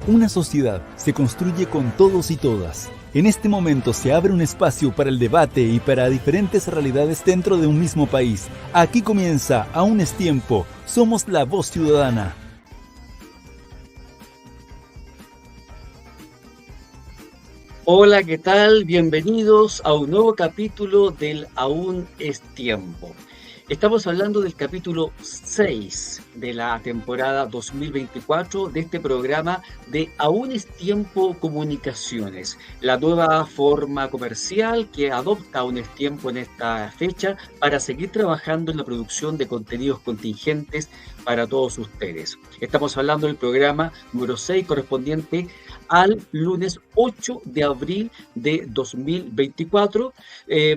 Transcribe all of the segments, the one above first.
Una sociedad se construye con todos y todas. En este momento se abre un espacio para el debate y para diferentes realidades dentro de un mismo país. Aquí comienza Aún es tiempo. Somos la voz ciudadana. Hola, ¿qué tal? Bienvenidos a un nuevo capítulo del Aún es tiempo. Estamos hablando del capítulo 6 de la temporada 2024 de este programa de Aún es tiempo comunicaciones, la nueva forma comercial que adopta Aún es tiempo en esta fecha para seguir trabajando en la producción de contenidos contingentes para todos ustedes. Estamos hablando del programa número 6 correspondiente al lunes 8 de abril de 2024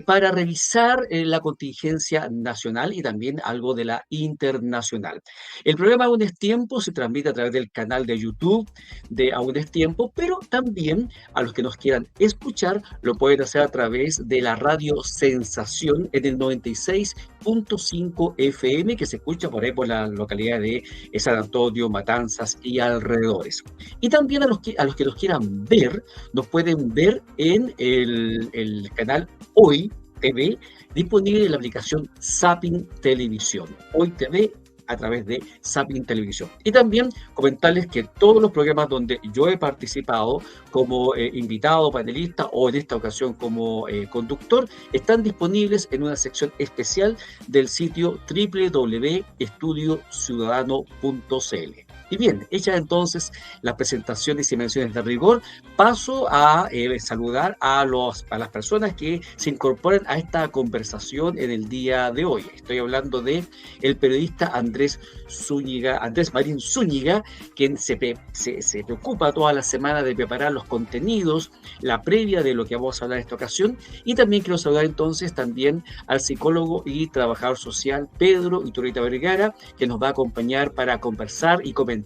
para revisar la contingencia nacional y también algo de la internacional. El programa Aún es Tiempo se transmite a través del canal de YouTube de Aún es Tiempo, pero también a los que nos quieran escuchar lo pueden hacer a través de la radio Sensación en el 96.5 FM que se escucha por ahí por la localidad de San Antonio, Matanzas y alrededores. Y también a los que los quieran ver, nos pueden ver en el canal Hoy TV, disponible en la aplicación Zapping Televisión. Hoy TV a través de Zapping Televisión. Y también comentarles que todos los programas donde yo he participado como invitado, panelista o en esta ocasión como conductor, están disponibles en una sección especial del sitio www.estudiociudadano.cl. Y bien, hechas entonces las presentaciones y menciones de rigor, paso a saludar a las personas que se incorporan a esta conversación en el día de hoy. Estoy hablando de el periodista Andrés Marín Zúñiga, quien se preocupa toda la semana de preparar los contenidos, la previa de lo que vamos a hablar en esta ocasión. Y también quiero saludar entonces también al psicólogo y trabajador social Pedro Iturrita Vergara, que nos va a acompañar para conversar y comentar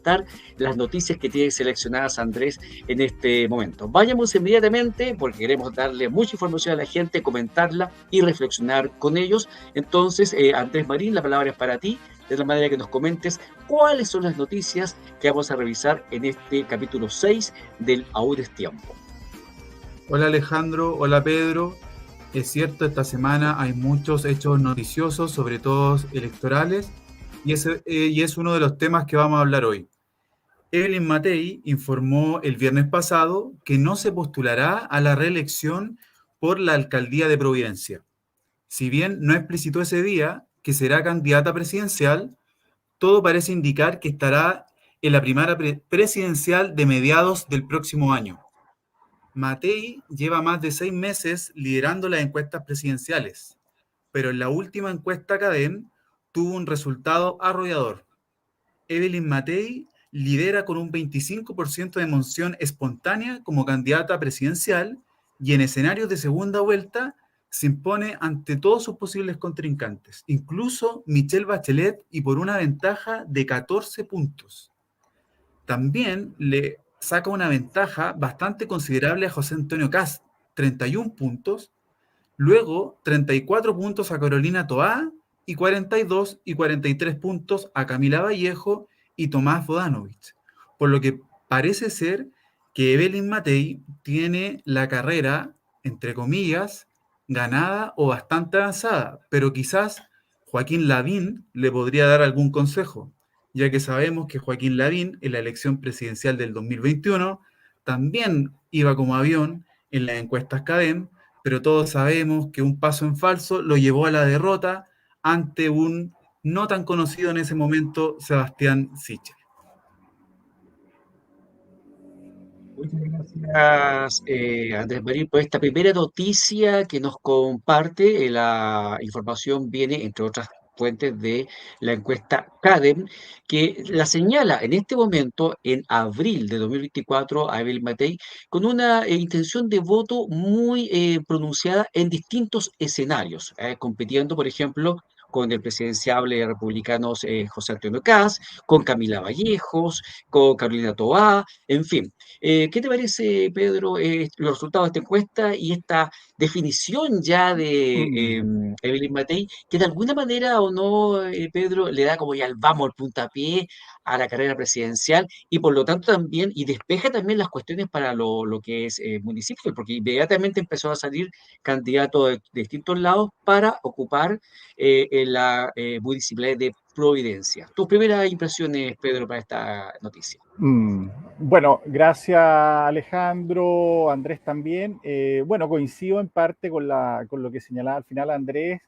las noticias que tiene seleccionadas Andrés en este momento. Vayamos inmediatamente porque queremos darle mucha información a la gente, comentarla y reflexionar con ellos. Entonces, Andrés Marín, la palabra es para ti, de la manera que nos comentes cuáles son las noticias que vamos a revisar en este capítulo 6 del Aún es Tiempo. Hola Alejandro, hola Pedro. Es cierto, esta semana hay muchos hechos noticiosos, sobre todo electorales, y es uno de los temas que vamos a hablar hoy. Evelyn Matei informó el viernes pasado que no se postulará a la reelección por la alcaldía de Providencia. Si bien no explicitó ese día que será candidata presidencial, todo parece indicar que estará en la primaria presidencial de mediados del próximo año. Matei lleva más de 6 meses liderando las encuestas presidenciales, pero en la última encuesta CADEM tuvo un resultado arrollador. Evelyn Matei lidera con un 25% de emoción espontánea como candidata presidencial y en escenarios de segunda vuelta se impone ante todos sus posibles contrincantes, incluso Michelle Bachelet, y por una ventaja de 14 puntos. También le saca una ventaja bastante considerable a José Antonio Kast, 31 puntos, luego 34 puntos a Carolina Toá y 42 y 43 puntos a Camila Vallejo y Tomás Bodanovich, por lo que parece ser que Evelyn Matei tiene la carrera, entre comillas, ganada o bastante avanzada, pero quizás Joaquín Lavín le podría dar algún consejo, ya que sabemos que Joaquín Lavín en la elección presidencial del 2021 también iba como avión en las encuestas CADEM, pero todos sabemos que un paso en falso lo llevó a la derrota ante un no tan conocido en ese momento Sebastián Sichel. Muchas gracias, Andrés Marín, por esta primera noticia que nos comparte. La información viene, entre otras fuentes, de la encuesta CADEM, que la señala en este momento, en abril de 2024, a Evelyn Matei, con una intención de voto muy pronunciada en distintos escenarios, compitiendo, por ejemplo, con el presidenciable republicano José Antonio Kast, con Camila Vallejos, con Carolina Toá, en fin. ¿Qué te parece, Pedro, los resultados de esta encuesta y esta definición ya de Evelyn Matei, que de alguna manera o no, Pedro, le da como ya el vamos, el puntapié a la carrera presidencial y por lo tanto también, y despeja también las cuestiones para lo que es municipio, porque inmediatamente empezó a salir candidatos de distintos lados para ocupar en la municipalidad de Providencia. Tus primeras impresiones, Pedro, para esta noticia. Mm, Bueno, gracias Alejandro, Andrés también. Bueno, coincido en parte con lo que señalaba al final Andrés.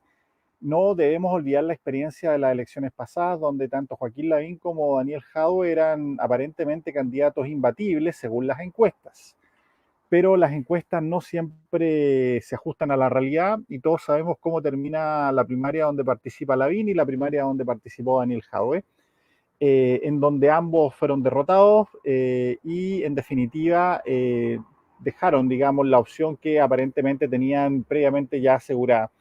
No debemos olvidar la experiencia de las elecciones pasadas, donde tanto Joaquín Lavín como Daniel Jadwe eran aparentemente candidatos imbatibles según las encuestas. Pero las encuestas no siempre se ajustan a la realidad y todos sabemos cómo termina la primaria donde participa Lavín y la primaria donde participó Daniel Jadwe. En donde ambos fueron derrotados y en definitiva dejaron, digamos, la opción que aparentemente tenían previamente ya asegurada.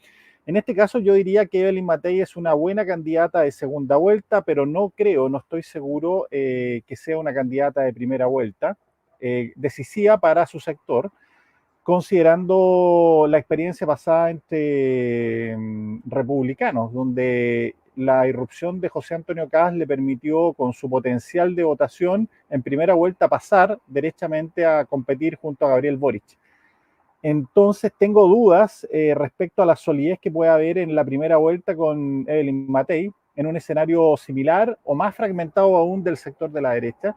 En este caso yo diría que Evelyn Matei es una buena candidata de segunda vuelta, pero no creo, no estoy seguro que sea una candidata de primera vuelta, decisiva para su sector, considerando la experiencia pasada entre republicanos, donde la irrupción de José Antonio Kast le permitió, con su potencial de votación, en primera vuelta pasar derechamente a competir junto a Gabriel Boric. Entonces tengo dudas respecto a la solidez que puede haber en la primera vuelta con Evelyn Matei, en un escenario similar o más fragmentado aún del sector de la derecha,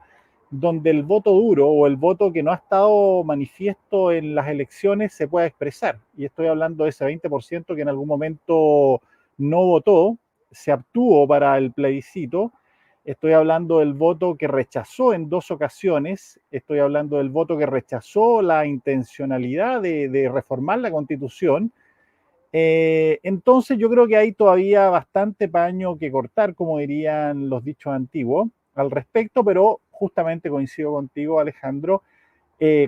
donde el voto duro o el voto que no ha estado manifiesto en las elecciones se pueda expresar. Y estoy hablando de ese 20% que en algún momento no votó, se abstuvo para el plebiscito. Estoy hablando del voto que rechazó en 2 ocasiones, estoy hablando del voto que rechazó la intencionalidad de reformar la Constitución. Entonces yo creo que hay todavía bastante paño que cortar, como dirían los dichos antiguos al respecto, pero justamente coincido contigo, Alejandro.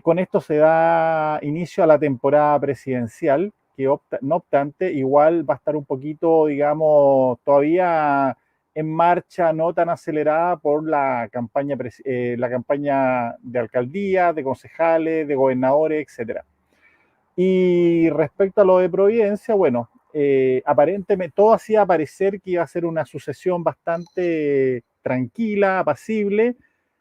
Con esto se da inicio a la temporada presidencial, que no obstante, igual va a estar un poquito, digamos, todavía en marcha, no tan acelerada por la campaña de alcaldía, de concejales, de gobernadores, etcétera. Y respecto a lo de Providencia, bueno, aparentemente todo hacía parecer que iba a ser una sucesión bastante tranquila, apacible,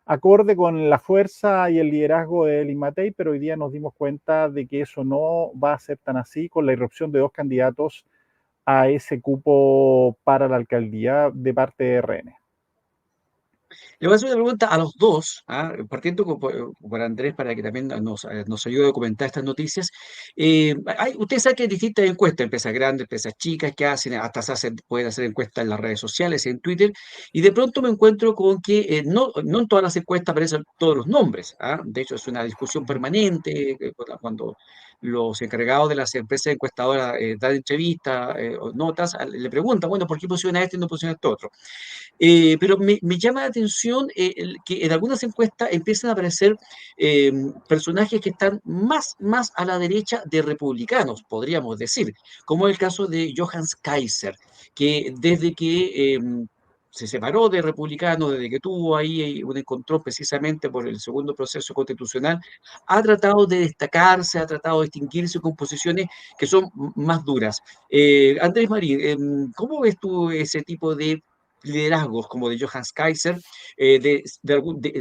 acorde con la fuerza y el liderazgo de Evelyn Matei, pero hoy día nos dimos cuenta de que eso no va a ser tan así con la irrupción de 2 candidatos a ese cupo para la alcaldía de parte de RN. Le voy a hacer una pregunta a los dos, partiendo por Andrés para que también nos ayude a comentar estas noticias. Usted sabe que hay distintas encuestas, empresas grandes, empresas chicas que hacen, hasta pueden hacer encuestas en las redes sociales, en Twitter, y de pronto me encuentro con que no en todas las encuestas aparecen todos los nombres. De hecho, es una discusión permanente cuando los encargados de las empresas encuestadoras dan entrevistas o notas, le preguntan, bueno, ¿por qué pusieron a este y no pusieron a este otro? Pero me llama la atención que en algunas encuestas empiezan a aparecer personajes que están más a la derecha de republicanos, podríamos decir, como el caso de Johannes Kaiser, que desde que se separó de republicanos, desde que tuvo ahí un encontrón precisamente por el segundo proceso constitucional, ha tratado de destacarse, ha tratado de distinguirse con posiciones que son más duras. Andrés Marín, ¿cómo ves tú ese tipo de liderazgos como de Johannes Kaiser, de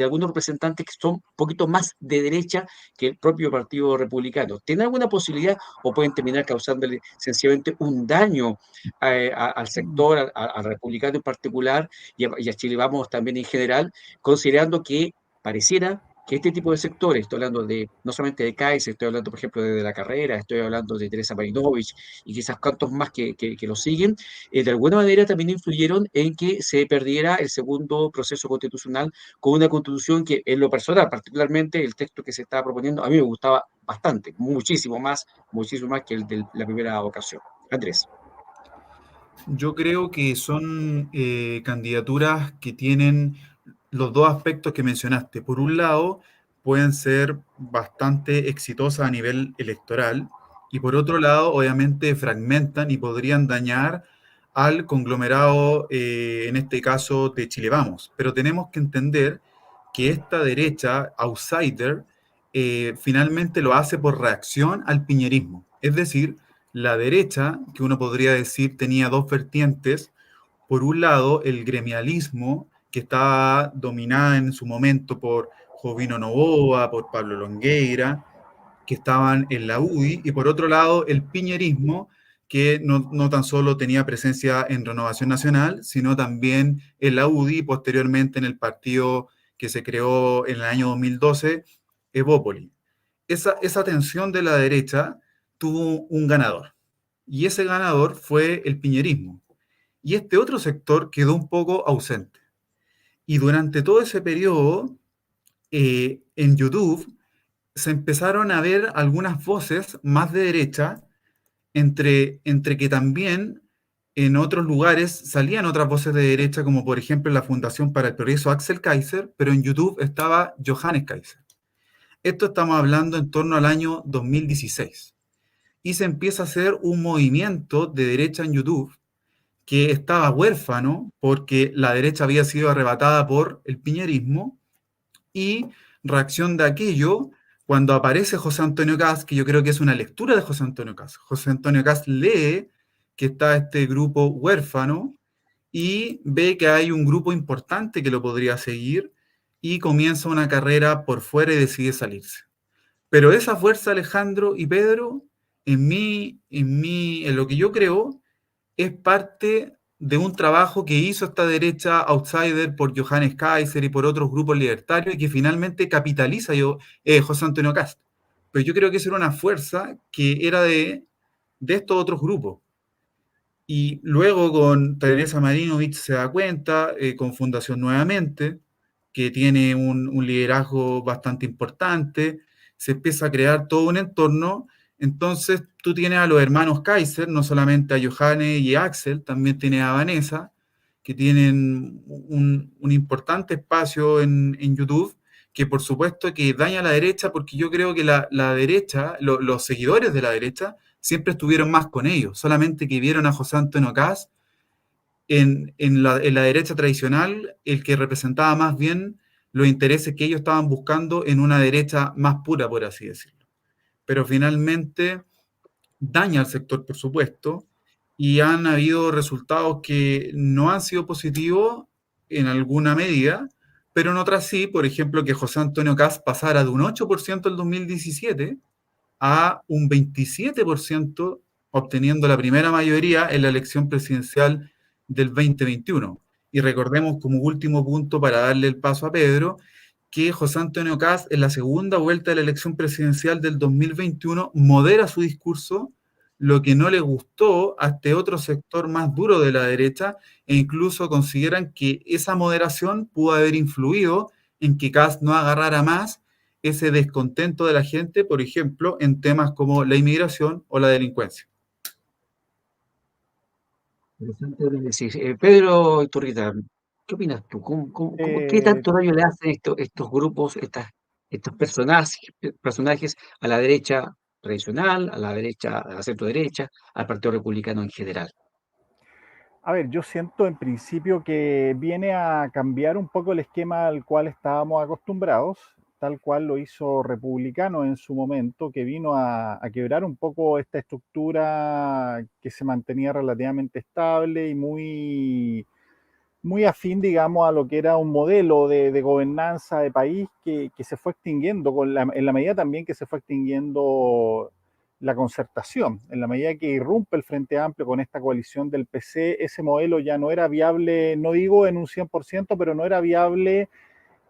algunos representantes que son un poquito más de derecha que el propio Partido Republicano? ¿Tiene alguna posibilidad o pueden terminar causándole sencillamente un daño al sector, al republicano en particular y a Chile Vamos también en general, considerando que pareciera que este tipo de sectores, estoy hablando de no solamente de Kaiser, estoy hablando, por ejemplo, de La Carrera, estoy hablando de Teresa Marinovich y quizás cuantos más que lo siguen, de alguna manera también influyeron en que se perdiera el segundo proceso constitucional con una constitución que en lo personal, particularmente el texto que se estaba proponiendo, a mí me gustaba bastante, muchísimo más que el de la primera ocasión. Andrés. Yo creo que son candidaturas que tienen los dos aspectos que mencionaste. Por un lado, pueden ser bastante exitosas a nivel electoral y por otro lado, obviamente, fragmentan y podrían dañar al conglomerado, en este caso, de Chile Vamos. Pero tenemos que entender que esta derecha outsider finalmente lo hace por reacción al piñerismo. Es decir, la derecha, que uno podría decir tenía dos vertientes, por un lado el gremialismo, que estaba dominada en su momento por Jovino Novoa, por Pablo Longueira, que estaban en la UDI, y por otro lado el piñerismo, que no tan solo tenía presencia en Renovación Nacional, sino también en la UDI y posteriormente en el partido que se creó en el año 2012, Evópoli. Esa tensión de la derecha tuvo un ganador, y ese ganador fue el piñerismo. Y este otro sector quedó un poco ausente. Y durante todo ese periodo, en YouTube, se empezaron a ver algunas voces más de derecha, entre que también en otros lugares salían otras voces de derecha, como por ejemplo en la Fundación para el Progreso Axel Kaiser, pero en YouTube estaba Johannes Kaiser. Esto estamos hablando en torno al año 2016. Y se empieza a hacer un movimiento de derecha en YouTube que estaba huérfano porque la derecha había sido arrebatada por el piñerismo, y reacción de aquello, cuando aparece José Antonio Kast, que yo creo que es una lectura de José Antonio Kast. José Antonio Kast lee que está este grupo huérfano y ve que hay un grupo importante que lo podría seguir, y comienza una carrera por fuera y decide salirse. Pero esa fuerza, Alejandro y Pedro, en lo que yo creo, es parte de un trabajo que hizo esta derecha outsider por Johannes Kaiser y por otros grupos libertarios, y que finalmente capitaliza José Antonio Kast. Pero yo creo que esa era una fuerza que era de estos otros grupos. Y luego con Teresa Marinovich se da cuenta, con Fundación Nuevamente, que tiene un liderazgo bastante importante, se empieza a crear todo un entorno. Entonces tú tienes a los hermanos Kaiser, no solamente a Johannes y Axel, también tienes a Vanessa, que tienen un importante espacio en YouTube, que por supuesto que daña a la derecha, porque yo creo que la derecha, los seguidores de la derecha, siempre estuvieron más con ellos, solamente que vieron a José Antonio Kast en la derecha tradicional, el que representaba más bien los intereses que ellos estaban buscando en una derecha más pura, por así decirlo. Pero finalmente daña al sector, por supuesto, y han habido resultados que no han sido positivos en alguna medida, pero en otras sí. Por ejemplo, que José Antonio Kast pasara de un 8% el 2017 a un 27%, obteniendo la primera mayoría en la elección presidencial del 2021. Y recordemos, como último punto para darle el paso a Pedro, que José Antonio Kast en la segunda vuelta de la elección presidencial del 2021 modera su discurso, lo que no le gustó a este otro sector más duro de la derecha, e incluso consideran que esa moderación pudo haber influido en que Kast no agarrara más ese descontento de la gente, por ejemplo, en temas como la inmigración o la delincuencia. Interesante lo que decís. Pedro Iturrita, ¿qué opinas tú? ¿Qué tanto daño le hacen estos grupos, estos personajes a la derecha tradicional, a la derecha, a la centro derecha, al Partido Republicano en general? A ver, yo siento en principio que viene a cambiar un poco el esquema al cual estábamos acostumbrados, tal cual lo hizo Republicano en su momento, que vino a quebrar un poco esta estructura que se mantenía relativamente estable y muy afín, digamos, a lo que era un modelo de gobernanza de país que se fue extinguiendo, en la medida también que se fue extinguiendo la concertación. En la medida que irrumpe el Frente Amplio con esta coalición del PC, ese modelo ya no era viable, no digo en un 100%, pero no era viable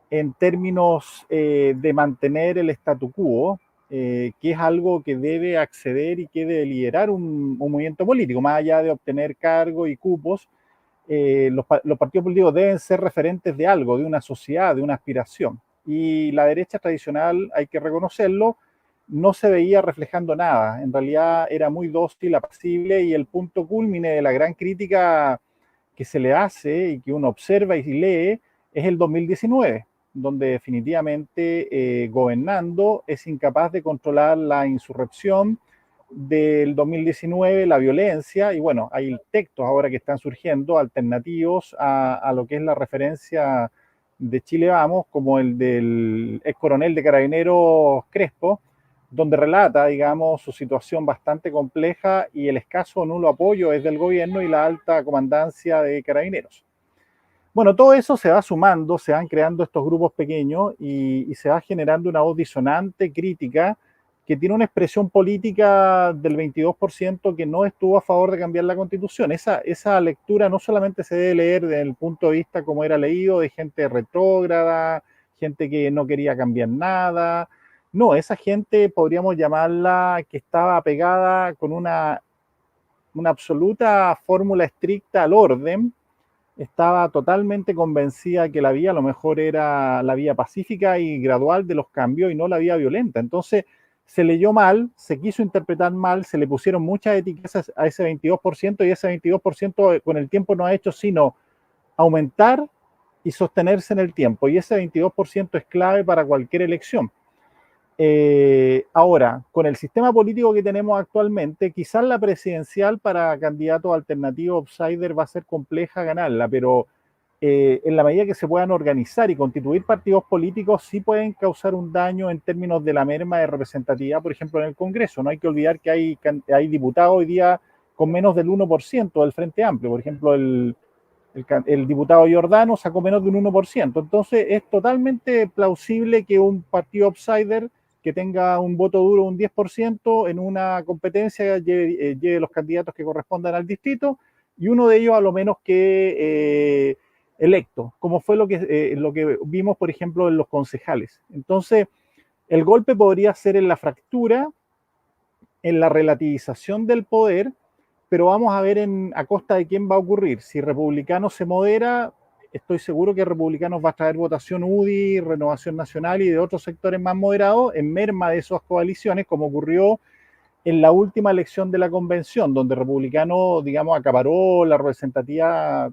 en términos de mantener el statu quo, que es algo que debe acceder y que debe liderar un movimiento político, más allá de obtener cargos y cupos. Los partidos políticos deben ser referentes de algo, de una sociedad, de una aspiración. Y la derecha tradicional, hay que reconocerlo, no se veía reflejando nada. En realidad era muy dócil, apacible, y el punto cúlmine de la gran crítica que se le hace y que uno observa y lee es el 2019, donde definitivamente gobernando es incapaz de controlar la insurrección, del 2019, la violencia, y bueno, hay textos ahora que están surgiendo alternativos a lo que es la referencia de Chile Vamos, como el del ex coronel de Carabineros Crespo, donde relata, digamos, su situación bastante compleja y el escaso o nulo apoyo es del gobierno y la alta comandancia de Carabineros. Bueno, todo eso se va sumando, se van creando estos grupos pequeños y se va generando una voz disonante, crítica, que tiene una expresión política del 22% que no estuvo a favor de cambiar la constitución. Esa lectura no solamente se debe leer desde el punto de vista como era leído, de gente retrógrada, gente que no quería cambiar nada. No, esa gente podríamos llamarla que estaba pegada con una absoluta fórmula estricta al orden, estaba totalmente convencida que la vía a lo mejor era la vía pacífica y gradual de los cambios y no la vía violenta. Entonces se leyó mal, se quiso interpretar mal, se le pusieron muchas etiquetas a ese 22% y ese 22% con el tiempo no ha hecho sino aumentar y sostenerse en el tiempo. Y ese 22% es clave para cualquier elección. Ahora, con el sistema político que tenemos actualmente, quizás la presidencial para candidatos alternativos outsider va a ser compleja ganarla, pero en la medida que se puedan organizar y constituir partidos políticos, sí pueden causar un daño en términos de la merma de representatividad, por ejemplo, en el Congreso. No hay que olvidar que hay diputados hoy día con menos del 1% del Frente Amplio. Por ejemplo, el diputado Giordano sacó menos de un 1%. Entonces, es totalmente plausible que un partido outsider que tenga un voto duro un 10% en una competencia lleve los candidatos que correspondan al distrito y uno de ellos a lo menos que electo, como fue lo que vimos, por ejemplo, en los concejales. Entonces, el golpe podría ser en la fractura, en la relativización del poder, pero vamos a ver a costa de quién va a ocurrir. Si Republicanos se modera, estoy seguro que Republicanos va a traer votación UDI, Renovación Nacional y de otros sectores más moderados en merma de esas coaliciones, como ocurrió en la última elección de la convención, donde Republicano, digamos, acaparó la representatividad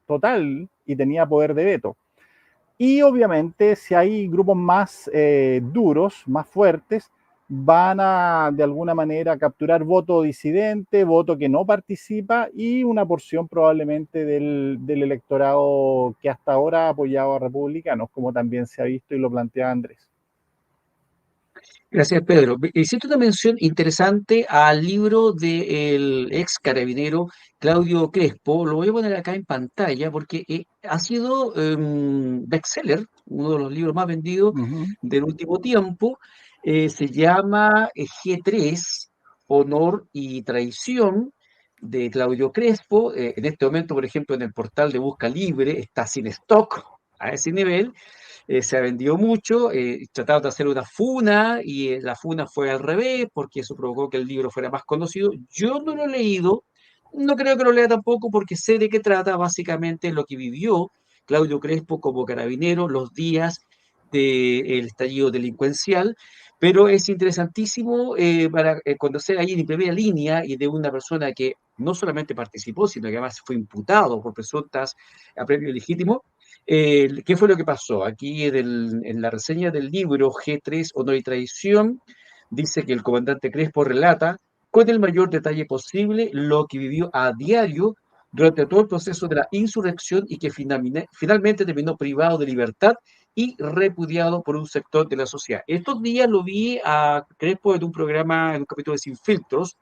total y tenía poder de veto. Y obviamente, si hay grupos más duros, más fuertes, van a de alguna manera capturar voto disidente, voto que no participa y una porción probablemente del electorado que hasta ahora ha apoyado a republicanos, como también se ha visto y lo plantea Andrés. Gracias, Pedro. Hiciste una mención interesante al libro del ex carabinero Claudio Crespo. Lo voy a poner acá en pantalla porque ha sido bestseller, uno de los libros más vendidos del último tiempo. Se llama G3, Honor y Traición, de Claudio Crespo. En este momento, por ejemplo, en el portal de Busca Libre está sin stock a ese nivel. Se ha vendido mucho, trataron de hacer una funa y la funa fue al revés porque eso provocó que el libro fuera más conocido. Yo no lo he leído, no creo que lo lea tampoco porque sé de qué trata básicamente lo que vivió Claudio Crespo como carabinero los días del estallido delincuencial, pero es interesantísimo para conocer ahí en primera línea y de una persona que no solamente participó, sino que además fue imputado por presuntas apremios legítimos. ¿Qué fue lo que pasó? Aquí en la reseña del libro G3, Honor y Traición, dice que el comandante Crespo relata con el mayor detalle posible lo que vivió a diario durante todo el proceso de la insurrección y que finalmente terminó privado de libertad y repudiado por un sector de la sociedad. Estos días lo vi a Crespo en un programa, en un capítulo de Sin Filtros,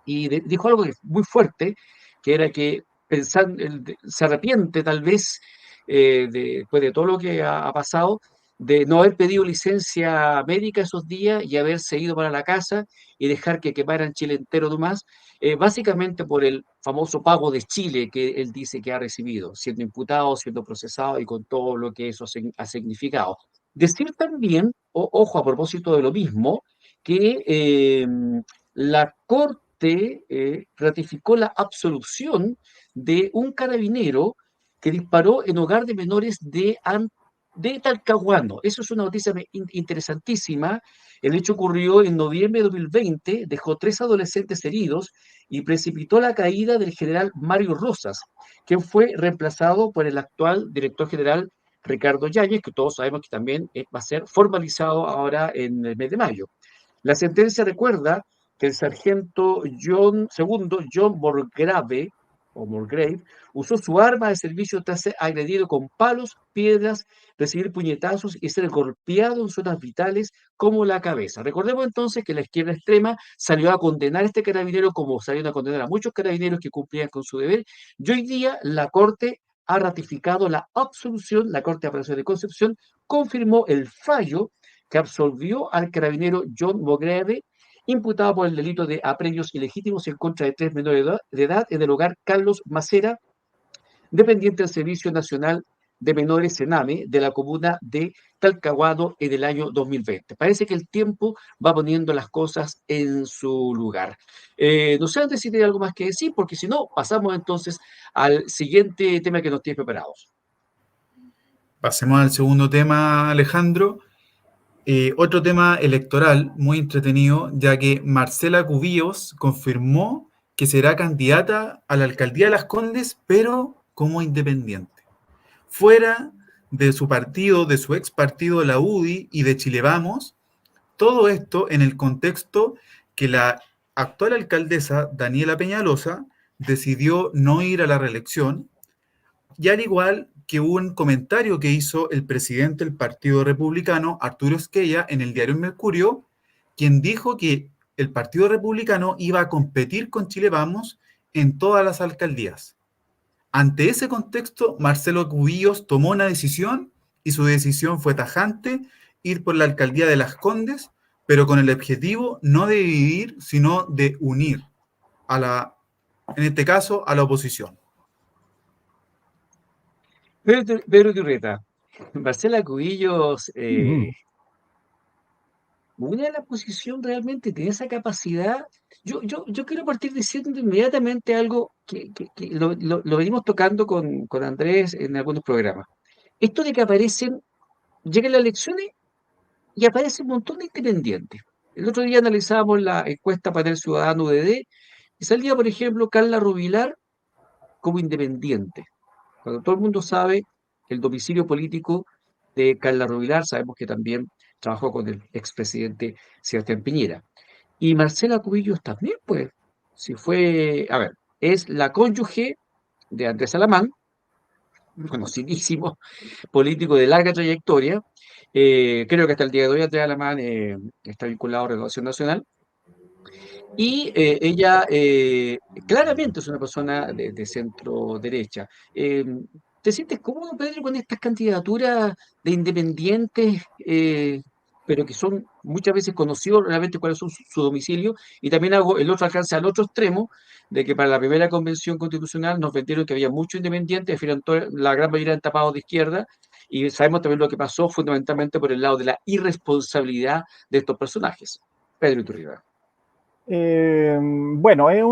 y dijo algo muy fuerte, que era que se arrepiente tal vez, después de todo lo que ha pasado, de no haber pedido licencia médica esos días y haberse ido para la casa y dejar que quemaran Chile entero nomás, básicamente por el famoso pago de Chile que él dice que ha recibido, siendo imputado, siendo procesado y con todo lo que eso ha significado. Decir también, ojo a propósito de lo mismo, que la Corte ratificó la absolución de un carabinero que disparó en hogar de menores de Talcahuano. Eso es una noticia interesantísima. El hecho ocurrió en noviembre de 2020, dejó 3 adolescentes heridos y precipitó la caída del general Mario Rosas, quien fue reemplazado por el actual director general Ricardo Yáñez, que todos sabemos que también va a ser formalizado ahora en el mes de mayo. La sentencia recuerda que el sargento John Morgrave, o Morgrave, usó su arma de servicio tras ser agredido con palos, piedras, recibir puñetazos y ser golpeado en zonas vitales como la cabeza. Recordemos entonces que la izquierda extrema salió a condenar a este carabinero como salieron a condenar a muchos carabineros que cumplían con su deber, y hoy día la Corte ha ratificado la absolución, la Corte de Apelación de Concepción confirmó el fallo que absolvió al carabinero John Morgrave, imputado por el delito de apremios ilegítimos en contra de 3 menores de edad en el hogar Carlos Macera, dependiente del Servicio Nacional de Menores Sename de la comuna de Talcahuano en el año 2020. Parece que el tiempo va poniendo las cosas en su lugar. No sé antes si tiene algo más que decir, porque si no, pasamos entonces al siguiente tema que nos tiene preparados. Pasemos al segundo tema, Alejandro. Otro tema electoral muy entretenido, ya que Marcela Cubillos confirmó que será candidata a la alcaldía de Las Condes, pero como independiente, fuera de su partido, de su ex partido, la UDI y de Chile Vamos. Todo esto en el contexto que la actual alcaldesa, Daniela Peñalosa, decidió no ir a la reelección, y al igual que un comentario que hizo el presidente del Partido Republicano, Arturo Esquella, en el diario Mercurio, quien dijo que el Partido Republicano iba a competir con Chile Vamos en todas las alcaldías. Ante ese contexto, Marcelo Cubillos tomó una decisión y su decisión fue tajante, ir por la alcaldía de Las Condes, pero con el objetivo no de dividir, sino de unir en este caso, a la oposición. Pedro Turreta, Marcela Cubillos, una de la posición realmente tiene esa capacidad. Yo quiero partir diciendo inmediatamente algo que lo venimos tocando con Andrés en algunos programas. Esto de que llegan las elecciones y aparece un montón de independientes. El otro día analizábamos la encuesta Panel Ciudadano UDD y salía, por ejemplo, Carla Rubilar como independiente. Cuando todo el mundo sabe el domicilio político de Carla Rubilar, sabemos que también trabajó con el expresidente Sebastián Piñera. Y Marcela Cubillos también, pues, es la cónyuge de Andrés Salamán, conocidísimo político de larga trayectoria. Creo que hasta el día de hoy Andrés Salamán está vinculado a Renovación Nacional. Y ella claramente es una persona de centro derecha. ¿Te sientes cómodo, Pedro, con estas candidaturas de independientes, pero que son muchas veces conocidos realmente cuál es su domicilio? Y también hago el otro alcance al otro extremo, de que para la primera convención constitucional nos vendieron que había muchos independientes, la gran mayoría eran tapados de izquierda, y sabemos también lo que pasó fundamentalmente por el lado de la irresponsabilidad de estos personajes. Pedro Iturriaga. Bueno, es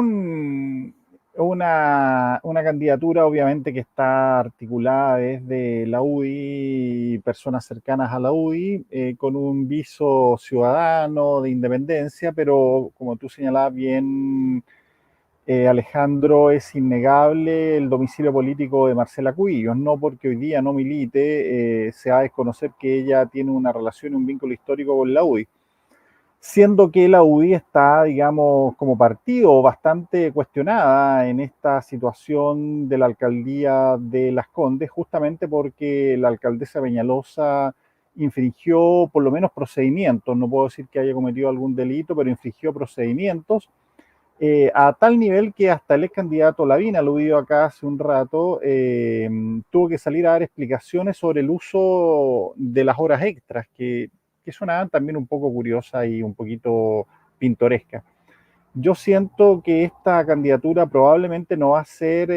una candidatura obviamente que está articulada desde la UDI, personas cercanas a la UDI, con un viso ciudadano de independencia, pero como tú señalabas bien, Alejandro, es innegable el domicilio político de Marcela Cubillos, no porque hoy día no milite, se va a desconocer que ella tiene una relación y un vínculo histórico con la UDI, siendo que la UDI está, digamos, como partido bastante cuestionada en esta situación de la alcaldía de Las Condes, justamente porque la alcaldesa Peñalosa infringió por lo menos procedimientos, no puedo decir que haya cometido algún delito, pero infringió procedimientos, a tal nivel que hasta el ex candidato Lavín, aludido acá hace un rato, tuvo que salir a dar explicaciones sobre el uso de las horas extras, que sonaban también un poco curiosas y un poquito pintorescas. Yo siento que esta candidatura probablemente no va a ser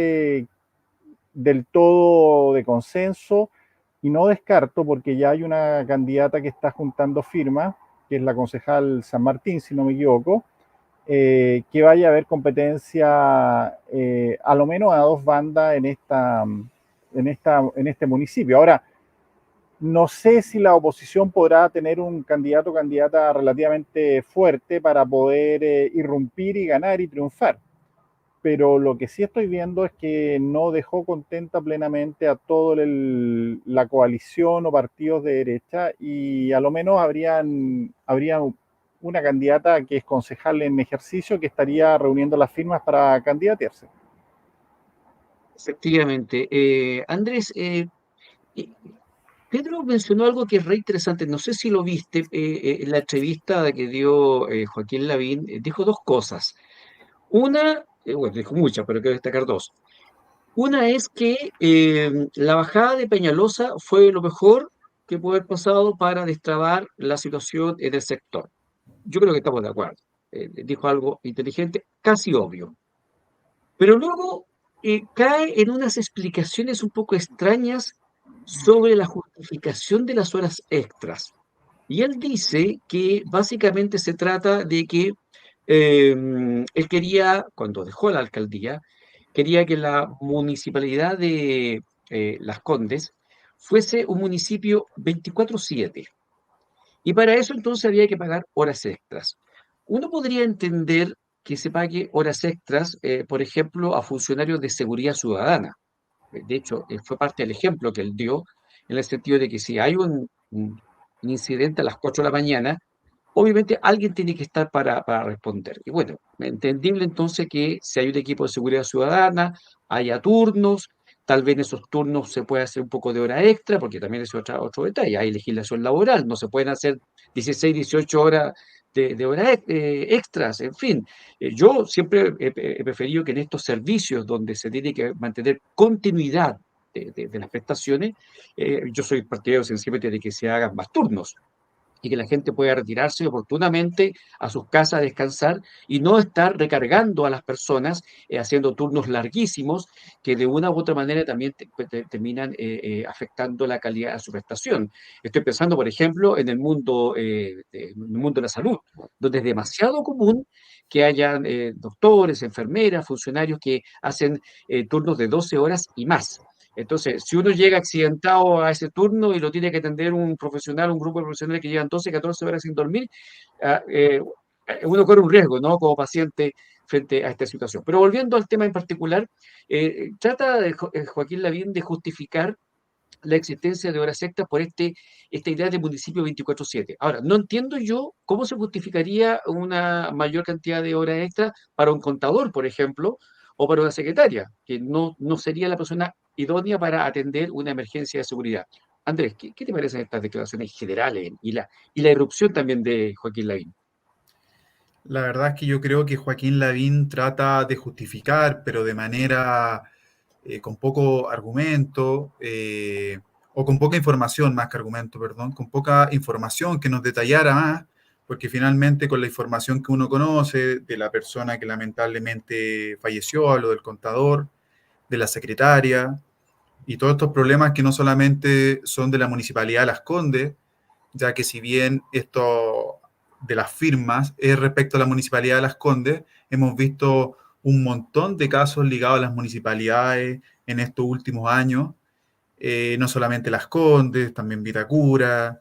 del todo de consenso, y no descarto, porque ya hay una candidata que está juntando firmas, que es la concejal San Martín, si no me equivoco, que vaya a haber competencia a lo menos a dos bandas en este municipio. Ahora, no sé si la oposición podrá tener un candidato o candidata relativamente fuerte para poder irrumpir y ganar y triunfar. Pero lo que sí estoy viendo es que no dejó contenta plenamente a toda la coalición o partidos de derecha, y a lo menos habría una candidata que es concejal en ejercicio que estaría reuniendo las firmas para candidatearse. Efectivamente. Andrés, y- Pedro mencionó algo que es re interesante. No sé si lo viste en la entrevista que dio Joaquín Lavín. Dijo dos cosas. Una, bueno, dijo muchas, pero quiero destacar dos. Una es que la bajada de Peñalosa fue lo mejor que puede haber pasado para destrabar la situación en el sector. Yo creo que estamos de acuerdo. Dijo algo inteligente, casi obvio. Pero luego cae en unas explicaciones un poco extrañas sobre la justificación de las horas extras. Y él dice que básicamente se trata de que él quería, cuando dejó la alcaldía, quería que la municipalidad de Las Condes fuese un municipio 24/7. Y para eso entonces había que pagar horas extras. Uno podría entender que se pague horas extras, por ejemplo, a funcionarios de seguridad ciudadana. De hecho, fue parte del ejemplo que él dio, en el sentido de que si hay un incidente a las 4 de la mañana, obviamente alguien tiene que estar para responder. Y bueno, entendible entonces que si hay un equipo de seguridad ciudadana, haya turnos, tal vez en esos turnos se puede hacer un poco de hora extra, porque también es otro detalle, hay legislación laboral, no se pueden hacer 16, 18 horas de hora extras, en fin. Yo siempre he preferido que en estos servicios donde se tiene que mantener continuidad de las prestaciones, yo soy partidario sencillamente de que se hagan más turnos y que la gente pueda retirarse oportunamente a sus casas a descansar y no estar recargando a las personas haciendo turnos larguísimos que de una u otra manera también terminan afectando la calidad de su prestación. Estoy pensando, por ejemplo, en el mundo de la salud, donde es demasiado común que hayan doctores, enfermeras, funcionarios que hacen turnos de 12 horas y más. Entonces, si uno llega accidentado a ese turno y lo tiene que atender un profesional, un grupo de profesionales que llevan 12, 14 horas sin dormir, ah, uno corre un riesgo, ¿no? Como paciente frente a esta situación. Pero volviendo al tema en particular, trata Joaquín Lavín de justificar la existencia de horas extras por esta idea de municipio 24/7. Ahora, no entiendo yo cómo se justificaría una mayor cantidad de horas extras para un contador, por ejemplo, o para una secretaria, que no sería la persona idónea para atender una emergencia de seguridad. Andrés, ¿qué te parecen estas declaraciones generales y la irrupción también de Joaquín Lavín? La verdad es que yo creo que Joaquín Lavín trata de justificar, pero de manera con poco argumento, o con poca información más que argumento, perdón, con poca información que nos detallara más, porque finalmente con la información que uno conoce de la persona que lamentablemente falleció, hablo del contador, de la secretaria, y todos estos problemas que no solamente son de la Municipalidad de Las Condes, ya que si bien esto de las firmas es respecto a la Municipalidad de Las Condes, hemos visto un montón de casos ligados a las municipalidades en estos últimos años, no solamente Las Condes, también Vitacura,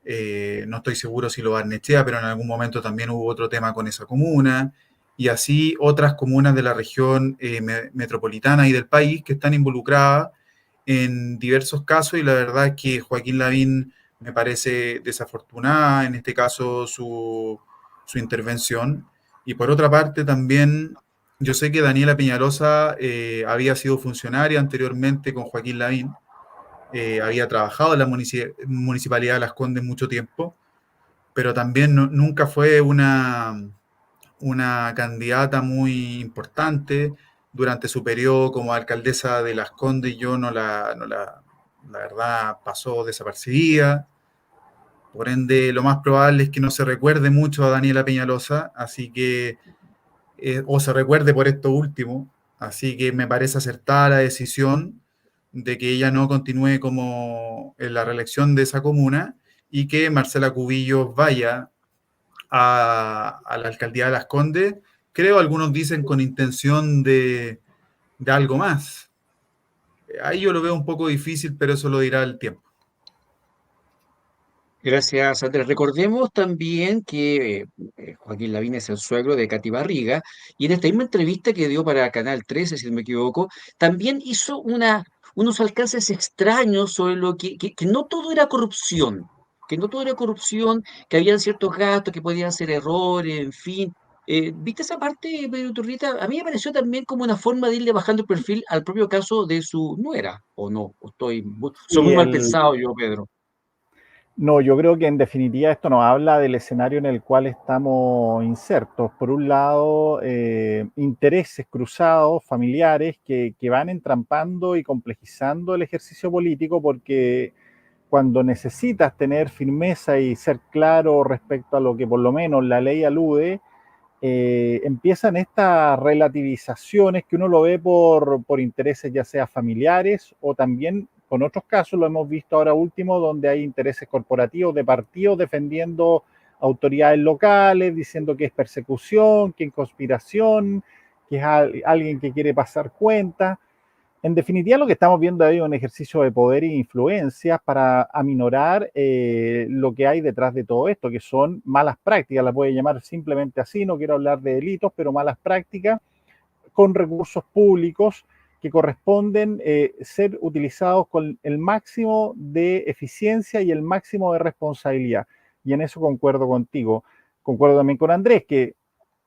no estoy seguro si lo Barnechea, pero en algún momento también hubo otro tema con esa comuna, y así otras comunas de la región metropolitana y del país que están involucradas en diversos casos, y la verdad es que Joaquín Lavín me parece desafortunada en este caso su intervención. Y por otra parte también, yo sé que Daniela Peñalosa había sido funcionaria anteriormente con Joaquín Lavín, había trabajado en la Municipalidad de Las Condes mucho tiempo, pero también nunca fue una candidata muy importante durante su periodo como alcaldesa de Las Condes. Yo la verdad pasó desapercibida, por ende lo más probable es que no se recuerde mucho a Daniela Peñalosa, así que, o se recuerde por esto último, así que me parece acertada la decisión de que ella no continúe como en la reelección de esa comuna y que Marcela Cubillos vaya a la alcaldía de Las Condes. Creo, algunos dicen con intención de algo más. Ahí yo lo veo un poco difícil, pero eso lo dirá el tiempo. Gracias, Andrés. Recordemos también que Joaquín Lavín es el suegro de Katy Barriga, y en esta misma entrevista que dio para Canal 13, si no me equivoco, también hizo unos alcances extraños sobre lo que no todo era corrupción, que no todo era corrupción, que habían ciertos gastos, que podían ser errores, en fin. ¿Viste esa parte, Pedro Turrita? A mí me pareció también como una forma de irle bajando el perfil al propio caso de su nuera, ¿o no? Soy Y muy mal el, pensado yo, Pedro. no, yo creo que en definitiva esto nos habla del escenario en el cual estamos insertos. Por un lado, intereses cruzados, familiares, que van entrampando y complejizando el ejercicio político porque cuando necesitas tener firmeza y ser claro respecto a lo que por lo menos la ley alude, empiezan estas relativizaciones que uno lo ve por intereses ya sea familiares o también con otros casos, lo hemos visto ahora último, donde hay intereses corporativos de partidos defendiendo autoridades locales, diciendo que es persecución, que es conspiración, que es alguien que quiere pasar cuentas. En definitiva, lo que estamos viendo ahí es un ejercicio de poder e influencias para aminorar lo que hay detrás de todo esto, que son malas prácticas, las voy a llamar simplemente así, no quiero hablar de delitos, pero malas prácticas con recursos públicos que corresponden ser utilizados con el máximo de eficiencia y el máximo de responsabilidad. Y en eso concuerdo contigo. Concuerdo también con Andrés, que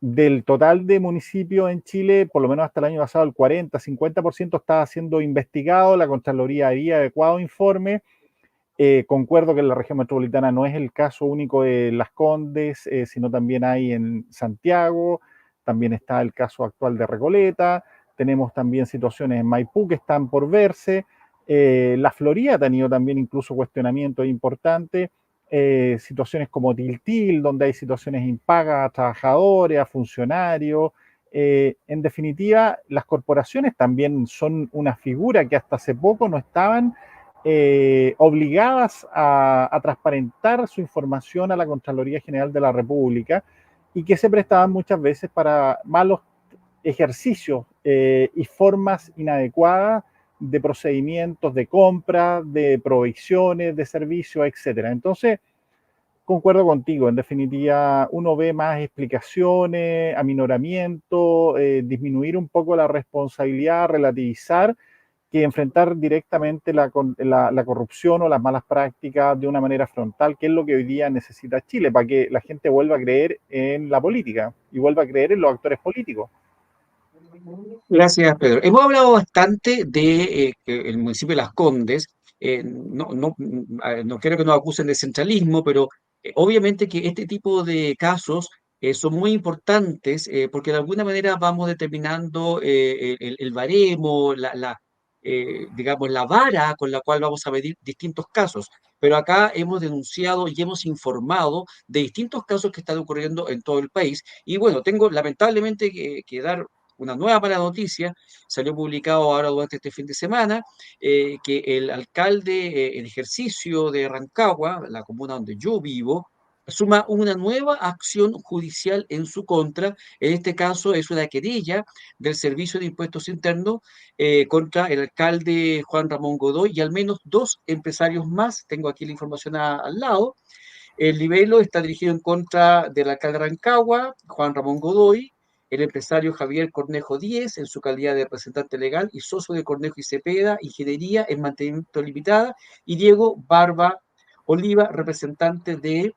del total de municipios en Chile, por lo menos hasta el año pasado, el 40-50% estaba siendo investigado, la Contraloría había adecuado informe. Concuerdo que en la región metropolitana no es el caso único de Las Condes, sino también hay en Santiago, también está el caso actual de Recoleta, tenemos también situaciones en Maipú que están por verse, la Florida ha tenido también incluso cuestionamientos importantes, situaciones como Tiltil, donde hay situaciones impagas a trabajadores, a funcionarios. En definitiva, las corporaciones también son una figura que hasta hace poco no estaban obligadas a transparentar su información a la Contraloría General de la República y que se prestaban muchas veces para malos ejercicios y formas inadecuadas de procedimientos de compra, de provisiones, de servicios, etcétera. Entonces, concuerdo contigo, en definitiva, uno ve más explicaciones, aminoramiento, disminuir un poco la responsabilidad, relativizar, que enfrentar directamente la corrupción o las malas prácticas de una manera frontal, que es lo que hoy día necesita Chile, para que la gente vuelva a creer en la política y vuelva a creer en los actores políticos. Gracias, Pedro. Hemos hablado bastante de que el municipio de Las Condes. No quiero que nos acusen de centralismo, pero obviamente que este tipo de casos son muy importantes porque de alguna manera vamos determinando el baremo, digamos, la vara con la cual vamos a medir distintos casos. Pero acá hemos denunciado y hemos informado de distintos casos que están ocurriendo en todo el país. Y bueno, tengo lamentablemente que dar una nueva mala noticia. Salió publicado ahora durante este fin de semana que el alcalde en ejercicio de Rancagua, la comuna donde yo vivo, suma una nueva acción judicial en su contra. En este caso es una querella del Servicio de Impuestos Internos contra el alcalde Juan Ramón Godoy y al menos dos empresarios más. Tengo aquí la información al lado. El libelo está dirigido en contra del alcalde de Rancagua, Juan Ramón Godoy, el empresario Javier Cornejo Díez, en su calidad de representante legal y socio de Cornejo y Cepeda, Ingeniería en Mantenimiento Limitada, y Diego Barba Oliva, representante de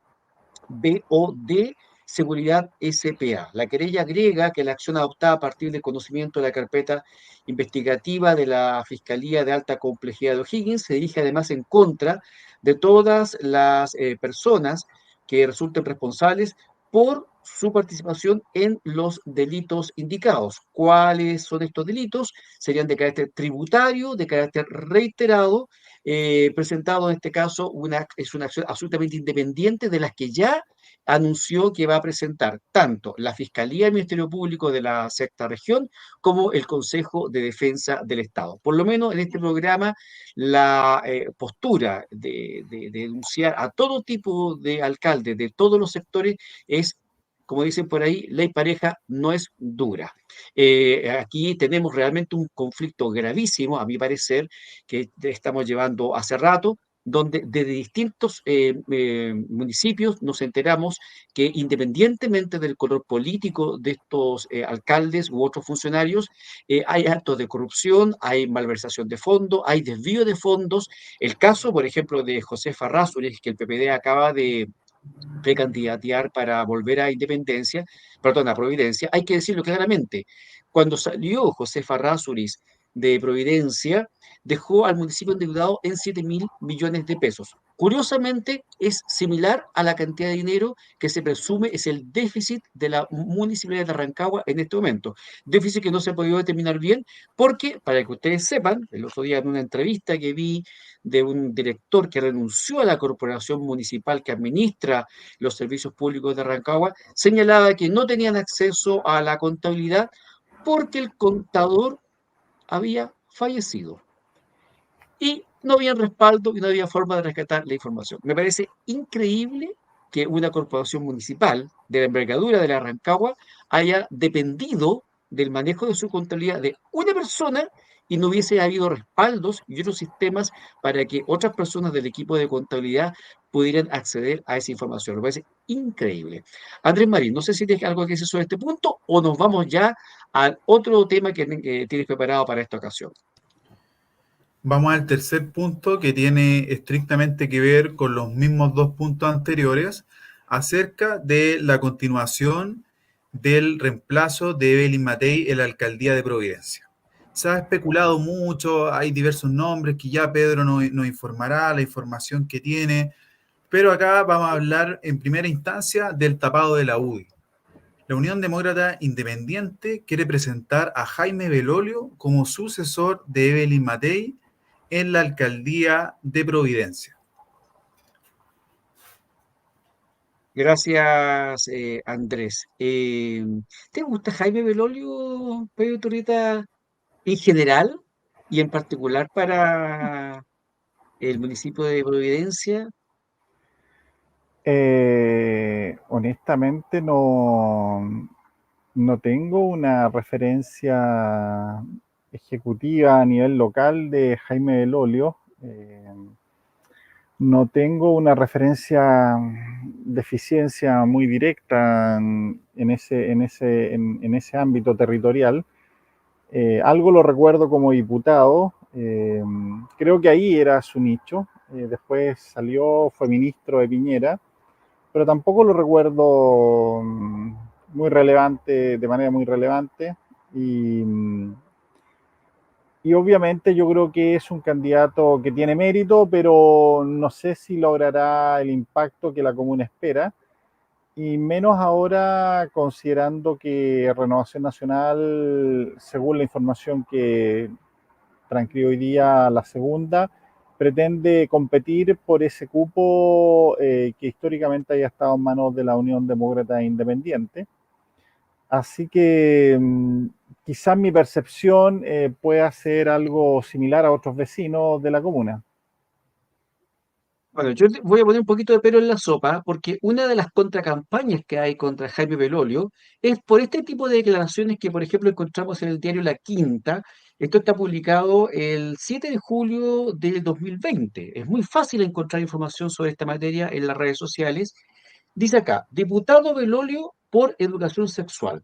BOD Seguridad SPA. La querella agrega que la acción adoptada a partir del conocimiento de la carpeta investigativa de la Fiscalía de Alta Complejidad de O'Higgins se dirige además en contra de todas las personas que resulten responsables por su participación en los delitos indicados. ¿Cuáles son estos delitos? Serían de carácter tributario, de carácter reiterado, presentado en este caso es una acción absolutamente independiente de las que ya anunció que va a presentar tanto la Fiscalía del Ministerio Público de la Sexta Región como el Consejo de Defensa del Estado. Por lo menos en este programa, la postura de denunciar a todo tipo de alcaldes de todos los sectores es, como dicen por ahí, ley pareja no es dura. Aquí tenemos realmente un conflicto gravísimo, a mi parecer, que estamos llevando hace rato. donde desde distintos municipios nos enteramos que independientemente del color político de estos alcaldes u otros funcionarios, hay actos de corrupción, hay malversación de fondos, hay desvío de fondos. El caso, por ejemplo, de José Farrázuriz, que el PPD acaba de precandidatear para volver a Independencia, perdón, a Providencia, hay que decirlo claramente. Cuando salió José Farrázuriz de Providencia, dejó al municipio endeudado en 7.000 millones de pesos. Curiosamente, es similar a la cantidad de dinero que se presume es el déficit de la municipalidad de Rancagua en este momento. Déficit que no se ha podido determinar bien porque, para que ustedes sepan, el otro día en una entrevista que vi de un director que renunció a la corporación municipal que administra los servicios públicos de Rancagua, señalaba que no tenían acceso a la contabilidad porque el contador había fallecido y no había respaldo y no había forma de rescatar la información. Me parece increíble que una corporación municipal de la envergadura de la Rancagua haya dependido del manejo de su contabilidad de una persona y no hubiese habido respaldos y otros sistemas para que otras personas del equipo de contabilidad pudieran acceder a esa información. Me parece increíble. Andrés Marín, no sé si tienes algo que decir sobre este punto o nos vamos ya al otro tema que tienes preparado para esta ocasión. Vamos al tercer punto que tiene estrictamente que ver con los mismos dos puntos anteriores acerca de la continuación del reemplazo de Evelyn Matei en la alcaldía de Providencia. Se ha especulado mucho, hay diversos nombres que ya Pedro nos informará, la información que tiene, pero acá vamos a hablar en primera instancia del tapado de la UDI. La Unión Demócrata Independiente quiere presentar a Jaime Belolio como sucesor de Evelyn Matei en la alcaldía de Providencia. Gracias, Andrés. ¿Te gusta Jaime Belolio, Pedro Turrieta, en general y en particular para el municipio de Providencia? Honestamente no tengo una referencia ejecutiva a nivel local de Jaime Belolio. No tengo una referencia de eficiencia muy directa en ese ámbito territorial. Algo lo recuerdo como diputado. Creo que ahí era su nicho. Después salió, fue ministro de Piñera, pero tampoco lo recuerdo muy relevante, de manera muy relevante. Y obviamente yo creo que es un candidato que tiene mérito, pero no sé si logrará el impacto que la comuna espera, y menos ahora considerando que Renovación Nacional, según la información que transcribió hoy día la segunda, pretende competir por ese cupo que históricamente haya estado en manos de la Unión Demócrata Independiente. Así que quizás mi percepción pueda ser algo similar a otros vecinos de la comuna. Bueno, yo voy a poner un poquito de pelo en la sopa, porque una de las contracampañas que hay contra Jaime Belolio es por este tipo de declaraciones que, por ejemplo, encontramos en el diario La Quinta. Esto está publicado el 7 de julio del 2020. Es muy fácil encontrar información sobre esta materia en las redes sociales. Dice acá, diputado Belolio por educación sexual.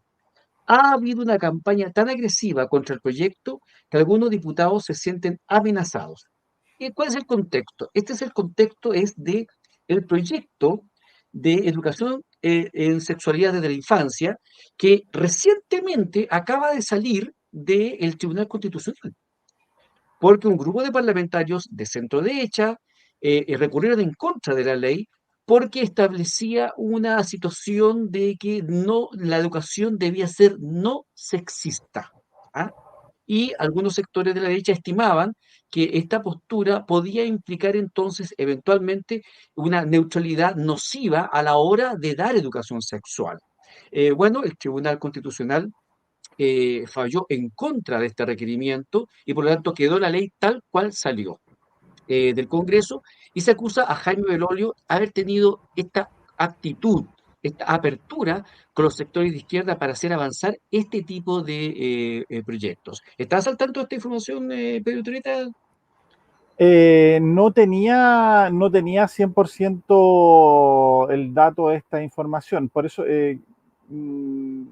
Ha habido una campaña tan agresiva contra el proyecto que algunos diputados se sienten amenazados. ¿Y cuál es el contexto? Este es el contexto, es de el proyecto de educación en sexualidad desde la infancia que recientemente acaba de salir del Tribunal Constitucional, porque un grupo de parlamentarios de centro derecha recurrieron en contra de la ley porque establecía una situación de que no, la educación debía ser no sexista. ¿Ah? Y algunos sectores de la derecha estimaban que esta postura podía implicar entonces eventualmente una neutralidad nociva a la hora de dar educación sexual. Bueno, el Tribunal Constitucional falló en contra de este requerimiento y por lo tanto quedó la ley tal cual salió del Congreso y se acusa a Jaime Belolio haber tenido esta actitud, esta apertura con los sectores de izquierda para hacer avanzar este tipo de proyectos. ¿Estás al tanto de esta información, Pedro Tureta? No tenía 100% el dato de esta información. Por eso, mm,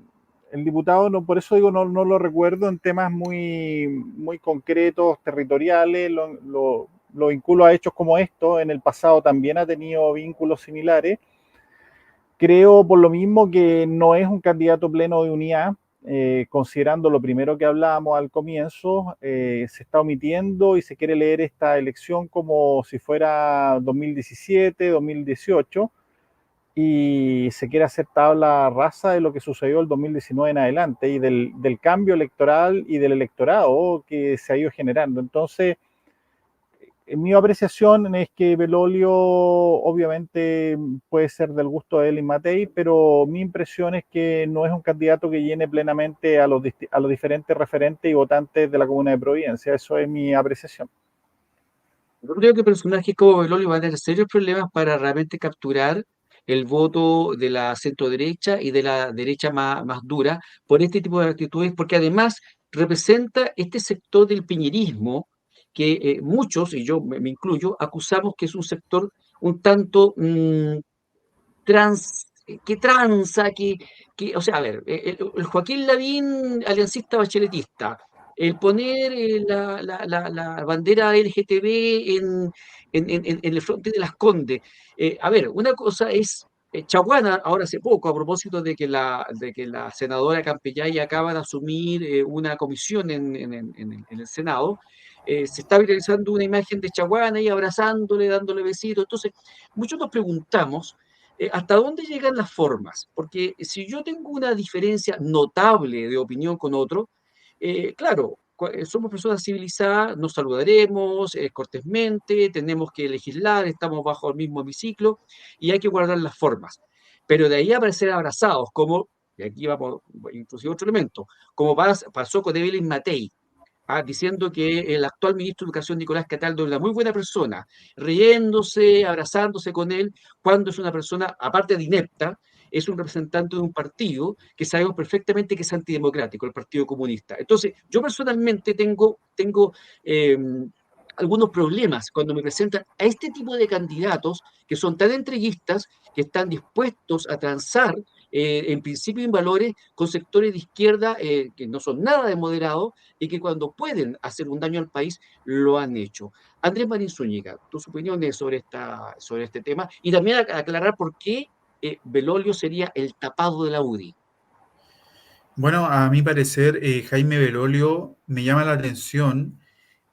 el diputado, no, por eso digo, no lo recuerdo en temas muy, muy concretos, territoriales. Lo vinculo a hechos como esto. En el pasado también ha tenido vínculos similares. Creo por lo mismo que no es un candidato pleno de unidad, considerando lo primero que hablábamos al comienzo. Se está omitiendo y se quiere leer esta elección como si fuera 2017, 2018, y se quiere hacer tabla rasa de lo que sucedió el 2019 en adelante y del cambio electoral y del electorado que se ha ido generando. Entonces, mi apreciación es que Belolio obviamente puede ser del gusto de Elin Matei, pero mi impresión es que no es un candidato que llene plenamente a los diferentes referentes y votantes de la comuna de Providencia. Eso es mi apreciación. Yo creo que personajes como Belolio van a tener serios problemas para realmente capturar el voto de la centro-derecha y de la derecha más dura por este tipo de actitudes, porque además representa este sector del piñerismo que muchos, y yo me incluyo, acusamos que es un sector un tanto que tranza, o sea, a ver, el Joaquín Lavín, aliancista bacheletista, el poner la bandera LGTB en el frente de Las Condes. A ver, una cosa es Chaguana, ahora hace poco, a propósito de que la senadora Campellay acaba de asumir una comisión en el Senado, se está viralizando una imagen de Chaguana ahí abrazándole, dándole besitos. Entonces, muchos nos preguntamos ¿hasta dónde llegan las formas? Porque si yo tengo una diferencia notable de opinión con otro, claro, somos personas civilizadas, nos saludaremos cortésmente, tenemos que legislar, estamos bajo el mismo hemiciclo y hay que guardar las formas. Pero de ahí a aparecer abrazados, como, y aquí vamos, inclusive otro elemento, como pasó con Evelyn Matei, diciendo que el actual ministro de Educación, Nicolás Cataldo, es una muy buena persona, riéndose, abrazándose con él, cuando es una persona, aparte de inepta, es un representante de un partido que sabemos perfectamente que es antidemocrático, el Partido Comunista. Entonces, yo personalmente tengo algunos problemas cuando me presentan a este tipo de candidatos que son tan entreguistas, que están dispuestos a transar en principio y en valores con sectores de izquierda que no son nada de moderados y que cuando pueden hacer un daño al país lo han hecho. Andrés Marín Zúñiga, tus opiniones sobre este tema y también aclarar por qué Belolio sería el tapado de la UDI. Bueno, a mi parecer, Jaime Belolio me llama la atención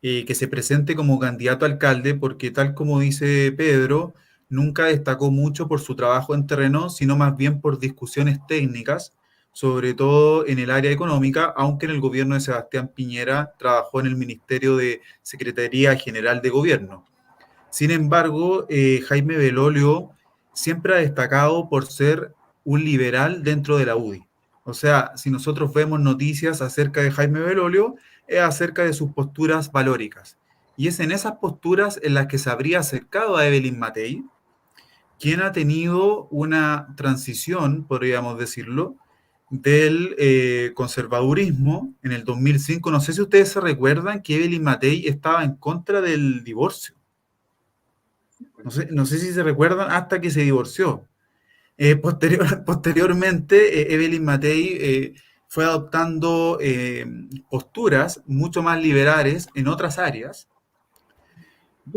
que se presente como candidato a alcalde porque tal como dice Pedro, nunca destacó mucho por su trabajo en terreno, sino más bien por discusiones técnicas, sobre todo en el área económica, aunque en el gobierno de Sebastián Piñera trabajó en el Ministerio de Secretaría General de Gobierno. Sin embargo, Jaime Belolio siempre ha destacado por ser un liberal dentro de la UDI. O sea, si nosotros vemos noticias acerca de Jaime Belolio, es acerca de sus posturas valóricas. Y es en esas posturas en las que se habría acercado a Evelyn Matei, quien ha tenido una transición, podríamos decirlo, del conservadurismo en el 2005. No sé si ustedes se recuerdan que Evelyn Matei estaba en contra del divorcio. No sé si se recuerdan hasta que se divorció. Posteriormente, Evelyn Matei fue adoptando posturas mucho más liberales en otras áreas,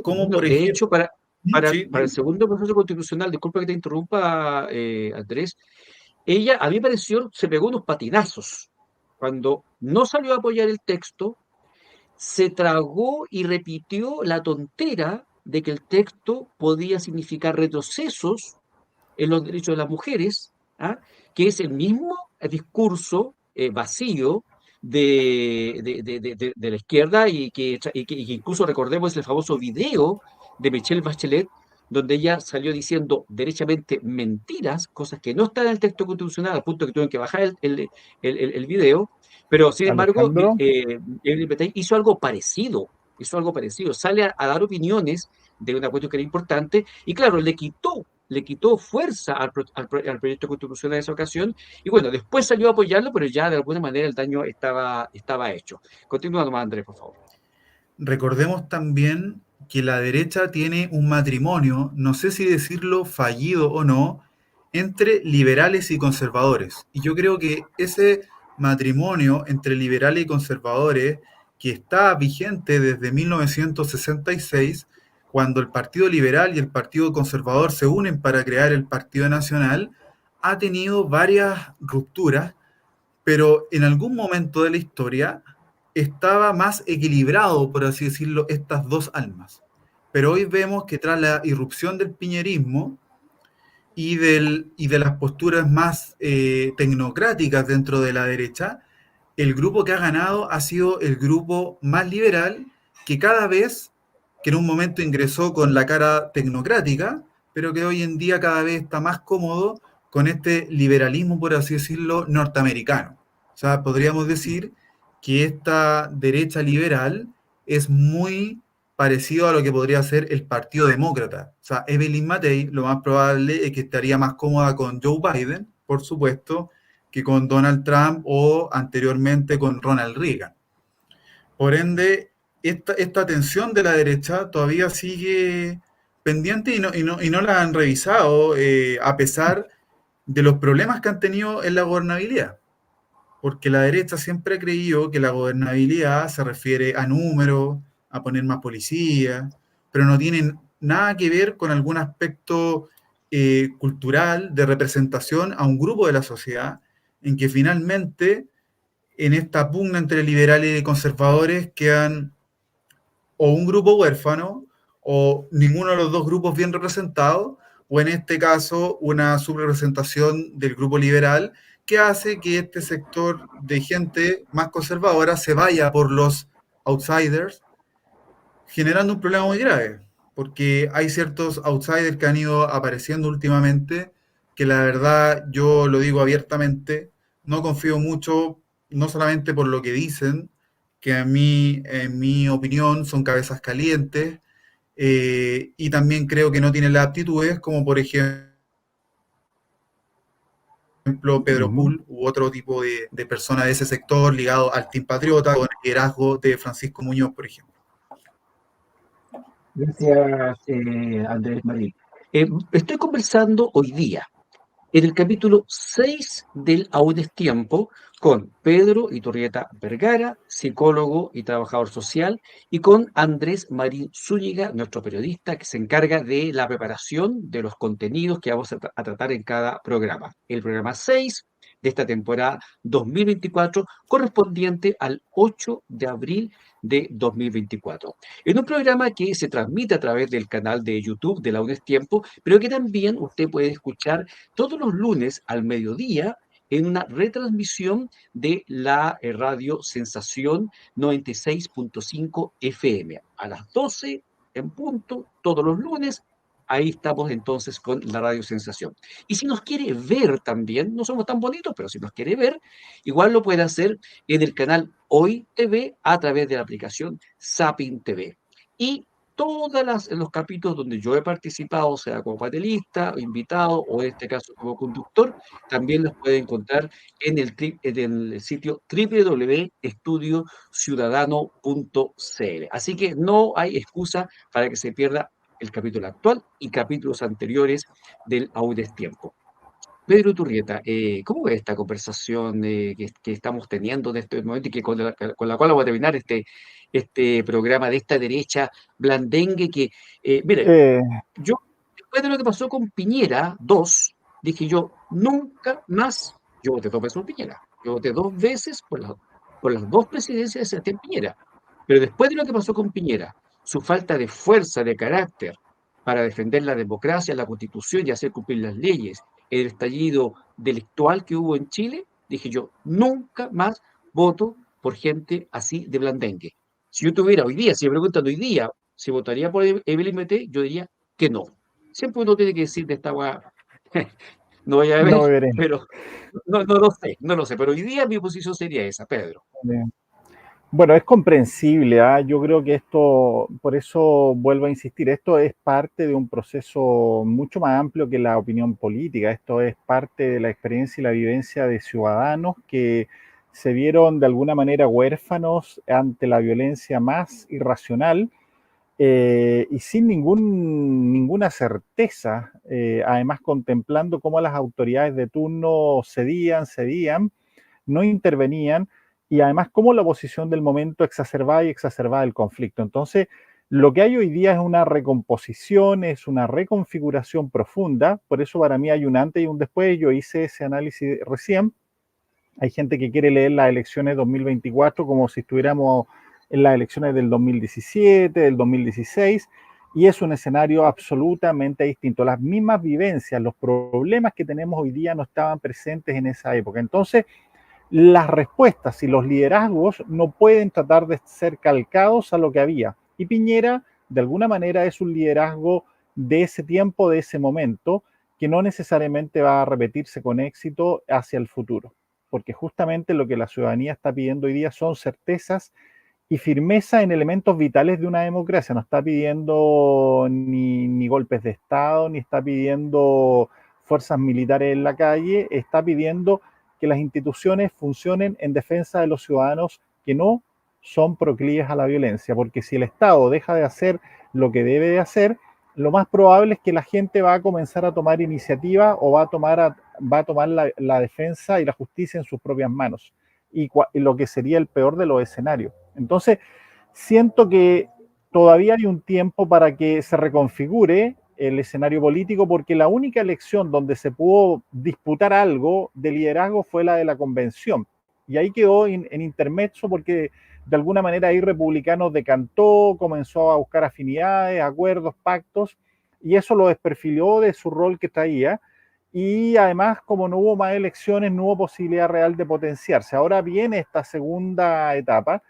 como Bueno, por de ejemplo... hecho, para el Sí, segundo proceso constitucional, disculpa que te interrumpa, Andrés, ella, a mí me pareció, se pegó unos patinazos. Cuando no salió a apoyar el texto, se tragó y repitió la tontera de que el texto podía significar retrocesos en los derechos de las mujeres, que es el mismo discurso vacío de la izquierda y que incluso recordemos el famoso video de Michelle Bachelet, donde ella salió diciendo derechamente mentiras, cosas que no están en el texto constitucional, al punto que tuvieron que bajar el video, pero sin embargo, Alejandro, Evelyn Betay hizo algo parecido, sale a dar opiniones de una cuestión que era importante, y claro, le quitó fuerza al proyecto constitucional en esa ocasión, y bueno, después salió a apoyarlo, pero ya de alguna manera el daño estaba hecho. Continúa nomás, Andrés, por favor. recordemos también que la derecha tiene un matrimonio, no sé si decirlo fallido o no, entre liberales y conservadores. Y yo creo que ese matrimonio entre liberales y conservadores, que está vigente desde 1966, cuando el Partido Liberal y el Partido Conservador se unen para crear el Partido Nacional, ha tenido varias rupturas, pero en algún momento de la historia estaba más equilibrado, por así decirlo, estas dos almas. Pero hoy vemos que tras la irrupción del piñerismo y de las posturas más tecnocráticas dentro de la derecha, el grupo que ha ganado ha sido el grupo más liberal, que cada vez, que en un momento ingresó con la cara tecnocrática, pero que hoy en día cada vez está más cómodo con este liberalismo, por así decirlo, norteamericano. O sea, podríamos decir que esta derecha liberal es muy parecido a lo que podría ser el Partido Demócrata. O sea, Evelyn Matei lo más probable es que estaría más cómoda con Joe Biden, por supuesto, que con Donald Trump o anteriormente con Ronald Reagan. Por ende, esta tensión de la derecha todavía sigue pendiente y no la han revisado, a pesar de los problemas que han tenido en la gobernabilidad. Porque la derecha siempre ha creído que la gobernabilidad se refiere a números, a poner más policías, pero no tienen nada que ver con algún aspecto cultural de representación a un grupo de la sociedad, en que finalmente en esta pugna entre liberales y conservadores quedan o un grupo huérfano o ninguno de los dos grupos bien representados, o en este caso una subrepresentación del grupo liberal que hace que este sector de gente más conservadora se vaya por los outsiders, generando un problema muy grave, porque hay ciertos outsiders que han ido apareciendo últimamente, que la verdad, yo lo digo abiertamente, no confío mucho, no solamente por lo que dicen, que a mí, en mi opinión, son cabezas calientes, y también creo que no tienen las aptitudes, como por ejemplo Pedro Pull u otro tipo de persona de ese sector ligado al Team Patriota, con el liderazgo de Francisco Muñoz, por ejemplo. Gracias, Andrés Marín. Estoy conversando hoy día en el capítulo 6 del Aún es Tiempo con Pedro Iturrieta Vergara, psicólogo y trabajador social, y con Andrés Marín Zúñiga, nuestro periodista que se encarga de la preparación de los contenidos que vamos a tratar en cada programa. El programa 6 de esta temporada 2024, correspondiente al 8 de abril de 2024. En un programa que se transmite a través del canal de YouTube de la UNES Tiempo, pero que también usted puede escuchar todos los lunes al mediodía en una retransmisión de la radio Sensación 96.5 FM. A las 12 en punto, todos los lunes, ahí estamos entonces con la radio Sensación. Y si nos quiere ver también, no somos tan bonitos, pero si nos quiere ver, igual lo puede hacer en el canal Hoy TV a través de la aplicación Sapin TV. Y todos los capítulos donde yo he participado, sea como panelista, invitado o en este caso como conductor, también los puede encontrar en el sitio www.estudiociudadano.cl. Así que no hay excusa para que se pierda el capítulo actual y capítulos anteriores del Audes Tiempo. Pedro Turrieta, ¿cómo ves esta conversación que estamos teniendo en este momento y que con la cual vamos a terminar este programa de esta derecha blandengue que, mire, Eh, yo, después de lo que pasó con Piñera 2, dije yo, nunca más, yo voté 2 veces por Piñera, yo voté 2 veces por las 2 presidencias de Sebastián Piñera, pero después de lo que pasó con Piñera, su falta de fuerza, de carácter, para defender la democracia, la constitución y hacer cumplir las leyes, el estallido delictual que hubo en Chile, dije yo, nunca más voto por gente así de blandengue. Si yo tuviera hoy día, si me preguntan hoy día si votaría por Evelyn Matei, yo diría que no. Siempre uno tiene que decir de esta weá, no voy a no ver, veremos. pero no lo sé, no lo sé. Pero hoy día mi posición sería esa, Pedro. Bueno, es comprensible, ¿ah? Yo creo que esto, por eso vuelvo a insistir, esto es parte de un proceso mucho más amplio que la opinión política. Esto es parte de la experiencia y la vivencia de ciudadanos que se vieron de alguna manera huérfanos ante la violencia más irracional, y sin ninguna certeza, además contemplando cómo las autoridades de turno cedían, no intervenían, y además cómo la oposición del momento exacerbaba el conflicto. Entonces, lo que hay hoy día es una recomposición, es una reconfiguración profunda, por eso para mí hay un antes y un después. Yo hice ese análisis recién. Hay gente que quiere leer las elecciones 2024 como si estuviéramos en las elecciones del 2017, del 2016, y es un escenario absolutamente distinto. Las mismas vivencias, los problemas que tenemos hoy día no estaban presentes en esa época. Entonces, las respuestas y los liderazgos no pueden tratar de ser calcados a lo que había. Y Piñera, de alguna manera, es un liderazgo de ese tiempo, de ese momento, que no necesariamente va a repetirse con éxito hacia el futuro. Porque justamente lo que la ciudadanía está pidiendo hoy día son certezas y firmeza en elementos vitales de una democracia. No está pidiendo ni golpes de Estado, ni está pidiendo fuerzas militares en la calle, está pidiendo que las instituciones funcionen en defensa de los ciudadanos que no son proclives a la violencia, porque si el Estado deja de hacer lo que debe de hacer, lo más probable es que la gente va a comenzar a tomar iniciativa o va a tomar la defensa y la justicia en sus propias manos, y lo que sería el peor de los escenarios. Entonces, siento que todavía hay un tiempo para que se reconfigure el escenario político, porque la única elección donde se pudo disputar algo de liderazgo fue la de la convención. Y ahí quedó en intermezzo porque de alguna manera ahí Republicanos decantó, comenzó a buscar afinidades, acuerdos, pactos, y eso lo desperfiló de su rol que traía. Y además, como no hubo más elecciones, no hubo posibilidad real de potenciarse. Ahora viene esta segunda etapa.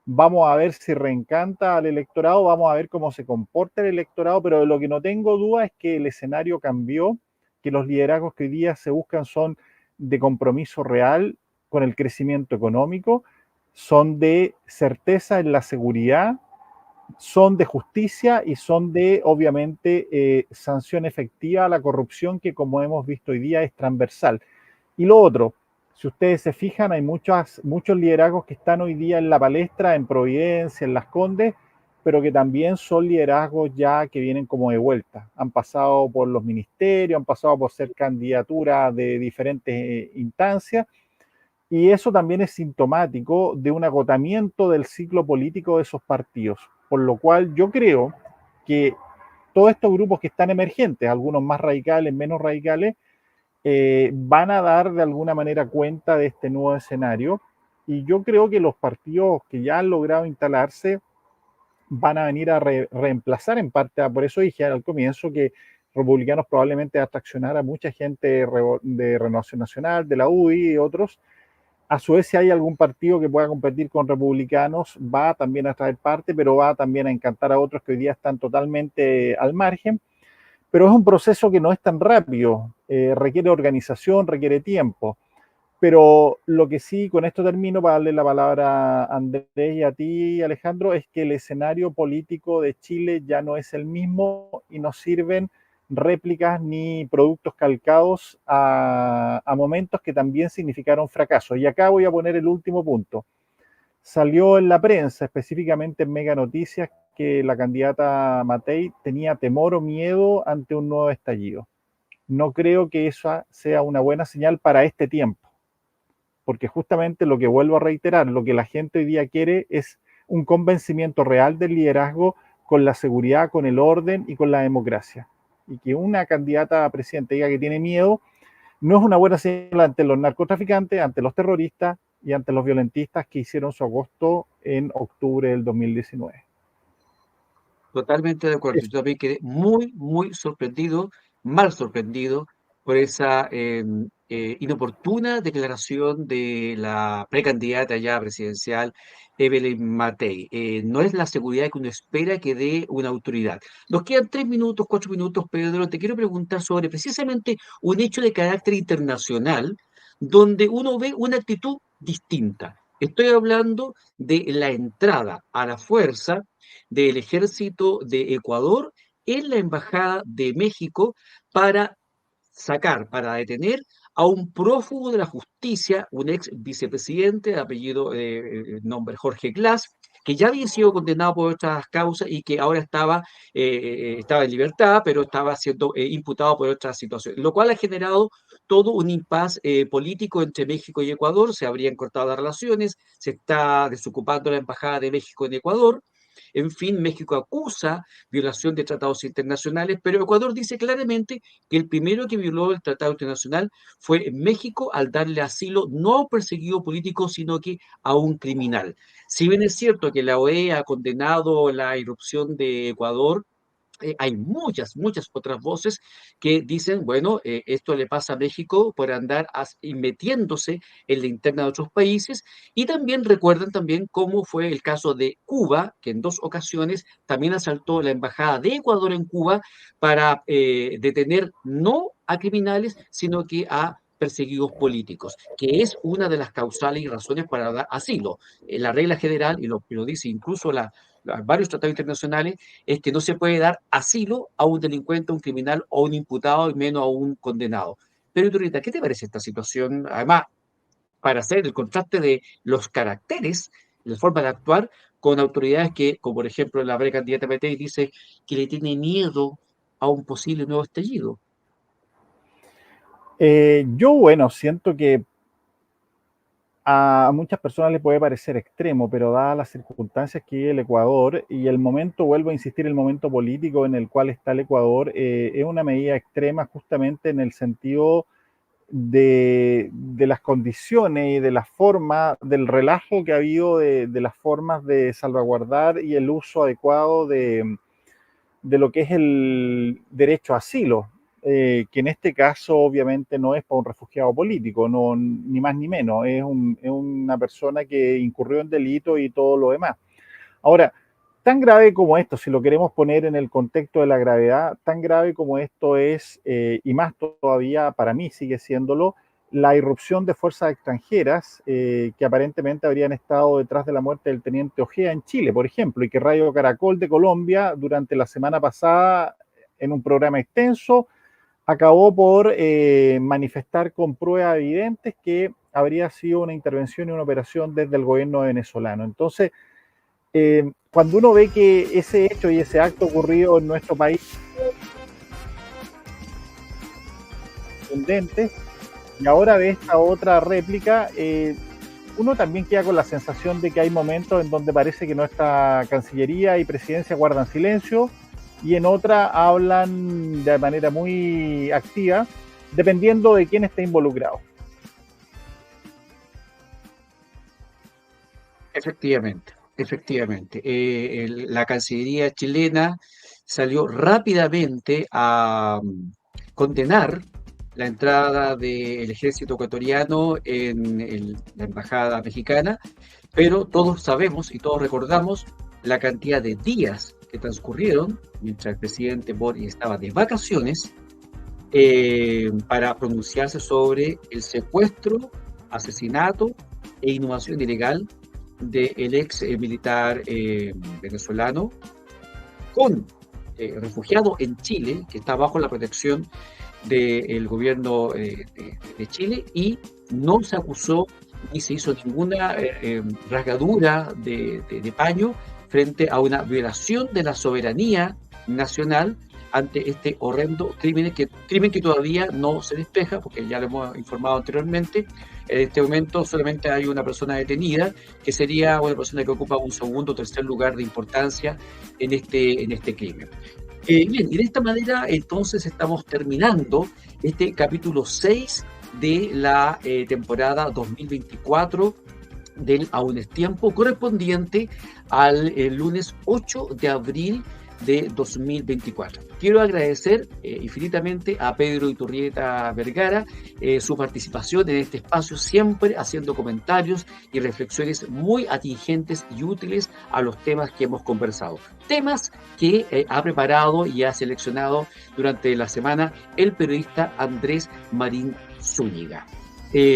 Vamos a ver si reencanta al electorado, vamos a ver cómo se comporta el electorado, pero de lo que no tengo duda es que el escenario cambió, que los liderazgos que hoy día se buscan son de compromiso real con el crecimiento económico, son de certeza en la seguridad, son de justicia y son de, obviamente, sanción efectiva a la corrupción, que como hemos visto hoy día es transversal. Y lo otro, si ustedes se fijan, hay muchos liderazgos que están hoy día en la palestra, en Providencia, en Las Condes, pero que también son liderazgos ya que vienen como de vuelta. Han pasado por los ministerios, han pasado por ser candidaturas de diferentes instancias, y eso también es sintomático de un agotamiento del ciclo político de esos partidos. Por lo cual yo creo que todos estos grupos que están emergentes, algunos más radicales, menos radicales, van a dar de alguna manera cuenta de este nuevo escenario, y yo creo que los partidos que ya han logrado instalarse van a venir a reemplazar en parte. Por eso dije al comienzo que Republicanos probablemente atraccionar a mucha gente de Renovación Nacional, de la UDI y otros. A su vez, si hay algún partido que pueda competir con Republicanos, va también a traer parte, pero va también a encantar a otros que hoy día están totalmente al margen. Pero es un proceso que no es tan rápido, requiere organización, requiere tiempo. Pero lo que sí, con esto termino para darle la palabra a Andrés y a ti, Alejandro, es que el escenario político de Chile ya no es el mismo y no sirven réplicas ni productos calcados a momentos que también significaron fracaso. Y acá voy a poner el último punto. Salió en la prensa, específicamente en Mega Noticias, que la candidata Matei tenía temor o miedo ante un nuevo estallido. No creo que eso sea una buena señal para este tiempo, porque justamente lo que vuelvo a reiterar, lo que la gente hoy día quiere es un convencimiento real del liderazgo con la seguridad, con el orden y con la democracia. Y que una candidata a presidente diga que tiene miedo no es una buena señal ante los narcotraficantes, ante los terroristas y ante los violentistas que hicieron su agosto en octubre del 2019. Totalmente de acuerdo. Yo también quedé muy, muy sorprendido, mal sorprendido, por esa inoportuna declaración de la precandidata ya presidencial, Evelyn Matei. No es la seguridad que uno espera que dé una autoridad. Nos quedan 3 minutos, 4 minutos, Pedro. Te quiero preguntar sobre precisamente un hecho de carácter internacional donde uno ve una actitud distinta. Estoy hablando de la entrada a la fuerza del ejército de Ecuador en la Embajada de México para para detener a un prófugo de la justicia, un ex vicepresidente de apellido, nombre Jorge Glass, que ya había sido condenado por otras causas y que ahora estaba en libertad, pero estaba siendo imputado por otras situaciones, lo cual ha generado todo un impasse político entre México y Ecuador. Se habrían cortado las relaciones, se está desocupando la embajada de México en Ecuador. En fin, México acusa violación de tratados internacionales, pero Ecuador dice claramente que el primero que violó el tratado internacional fue México al darle asilo no a un perseguido político, sino que a un criminal. Si bien es cierto que la OEA ha condenado la irrupción de Ecuador, hay muchas otras voces que dicen, bueno, esto le pasa a México por andar metiéndose en la interna de otros países, y también recuerdan también cómo fue el caso de Cuba, que en 2 ocasiones también asaltó la embajada de Ecuador en Cuba para detener no a criminales, sino que a perseguidos políticos, que es una de las causales y razones para dar asilo. La regla general, y lo dice incluso varios tratados internacionales, es que no se puede dar asilo a un delincuente, a un criminal o a un imputado, y menos a un condenado. Pero, Turita, ¿qué te parece esta situación? Además, para hacer el contraste de los caracteres, la forma de actuar con autoridades que, como por ejemplo la precandidata Petey, dice que le tiene miedo a un posible nuevo estallido. Yo, bueno, siento que a muchas personas les puede parecer extremo, pero dadas las circunstancias que vive el Ecuador y el momento, vuelvo a insistir, el momento político en el cual está el Ecuador, es una medida extrema justamente en el sentido de las condiciones y de la forma, del relajo que ha habido de las formas de salvaguardar y el uso adecuado de lo que es el derecho a asilo. Que en este caso obviamente no es para un refugiado político, no, ni más ni menos, es una persona que incurrió en delito y todo lo demás. Ahora, tan grave como esto, si lo queremos poner en el contexto de la gravedad, tan grave como esto es, y más todavía para mí sigue siéndolo, la irrupción de fuerzas extranjeras que aparentemente habrían estado detrás de la muerte del teniente Ojea en Chile, por ejemplo, y que Radio Caracol de Colombia durante la semana pasada, en un programa extenso, acabó por manifestar con pruebas evidentes que habría sido una intervención y una operación desde el gobierno venezolano. Entonces, cuando uno ve que ese hecho y ese acto ocurrido en nuestro país, y ahora ve esta otra réplica, uno también queda con la sensación de que hay momentos en donde parece que nuestra Cancillería y Presidencia guardan silencio, y en otra hablan de manera muy activa, dependiendo de quién esté involucrado. Efectivamente. La Cancillería chilena salió rápidamente a condenar la entrada del ejército ecuatoriano en la embajada mexicana, pero todos sabemos y todos recordamos la cantidad de días que transcurrieron mientras el presidente Boric estaba de vacaciones para pronunciarse sobre el secuestro, asesinato e inhumación ilegal del ex militar venezolano refugiado en Chile, que está bajo la protección del gobierno de Chile, y no se acusó ni se hizo ninguna rasgadura de paño frente a una violación de la soberanía nacional ante este horrendo crimen que todavía no se despeja, porque ya lo hemos informado anteriormente. En este momento solamente hay una persona detenida, que sería una persona que ocupa un segundo o tercer lugar de importancia en este crimen. Bien, y de esta manera entonces estamos terminando este capítulo 6 de la temporada 2024 del Aún es Tiempo, correspondiente al lunes 8 de abril de 2024. Quiero agradecer infinitamente a Pedro Iturrieta Vergara su participación en este espacio, siempre haciendo comentarios y reflexiones muy atingentes y útiles a los temas que hemos conversado. Temas que ha preparado y ha seleccionado durante la semana el periodista Andrés Marín Zúñiga.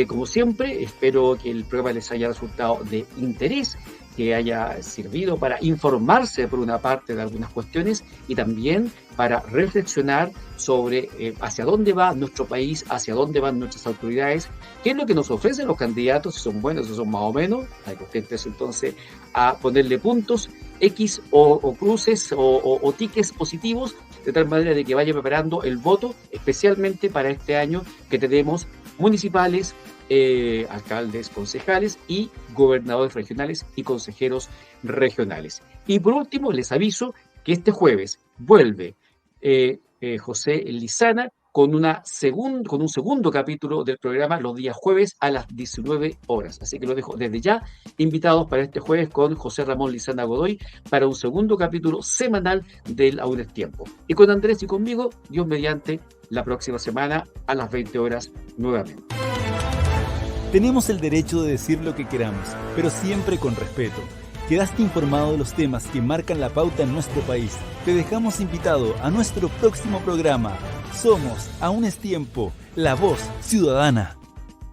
Como siempre, espero que el programa les haya resultado de interés, que haya servido para informarse por una parte de algunas cuestiones y también para reflexionar sobre hacia dónde va nuestro país, hacia dónde van nuestras autoridades, qué es lo que nos ofrecen los candidatos, si son buenos o son más o menos. Hay que empezar entonces a ponerle puntos, X o cruces o tickets positivos, de tal manera de que vaya preparando el voto, especialmente para este año que tenemos municipales, alcaldes, concejales y gobernadores regionales y consejeros regionales. Y por último, les aviso que este jueves vuelve José Lizana con un segundo capítulo del programa los días jueves a las 19 horas. Así que lo dejo desde ya invitados para este jueves con José Ramón Lizana Godoy para un segundo capítulo semanal del Aún es Tiempo. Y con Andrés y conmigo, Dios mediante, la próxima semana a las 20 horas nuevamente. Tenemos el derecho de decir lo que queramos, pero siempre con respeto. ¿Quedaste informado de los temas que marcan la pauta en nuestro país? Te dejamos invitado a nuestro próximo programa. Somos Aún es Tiempo, la voz ciudadana.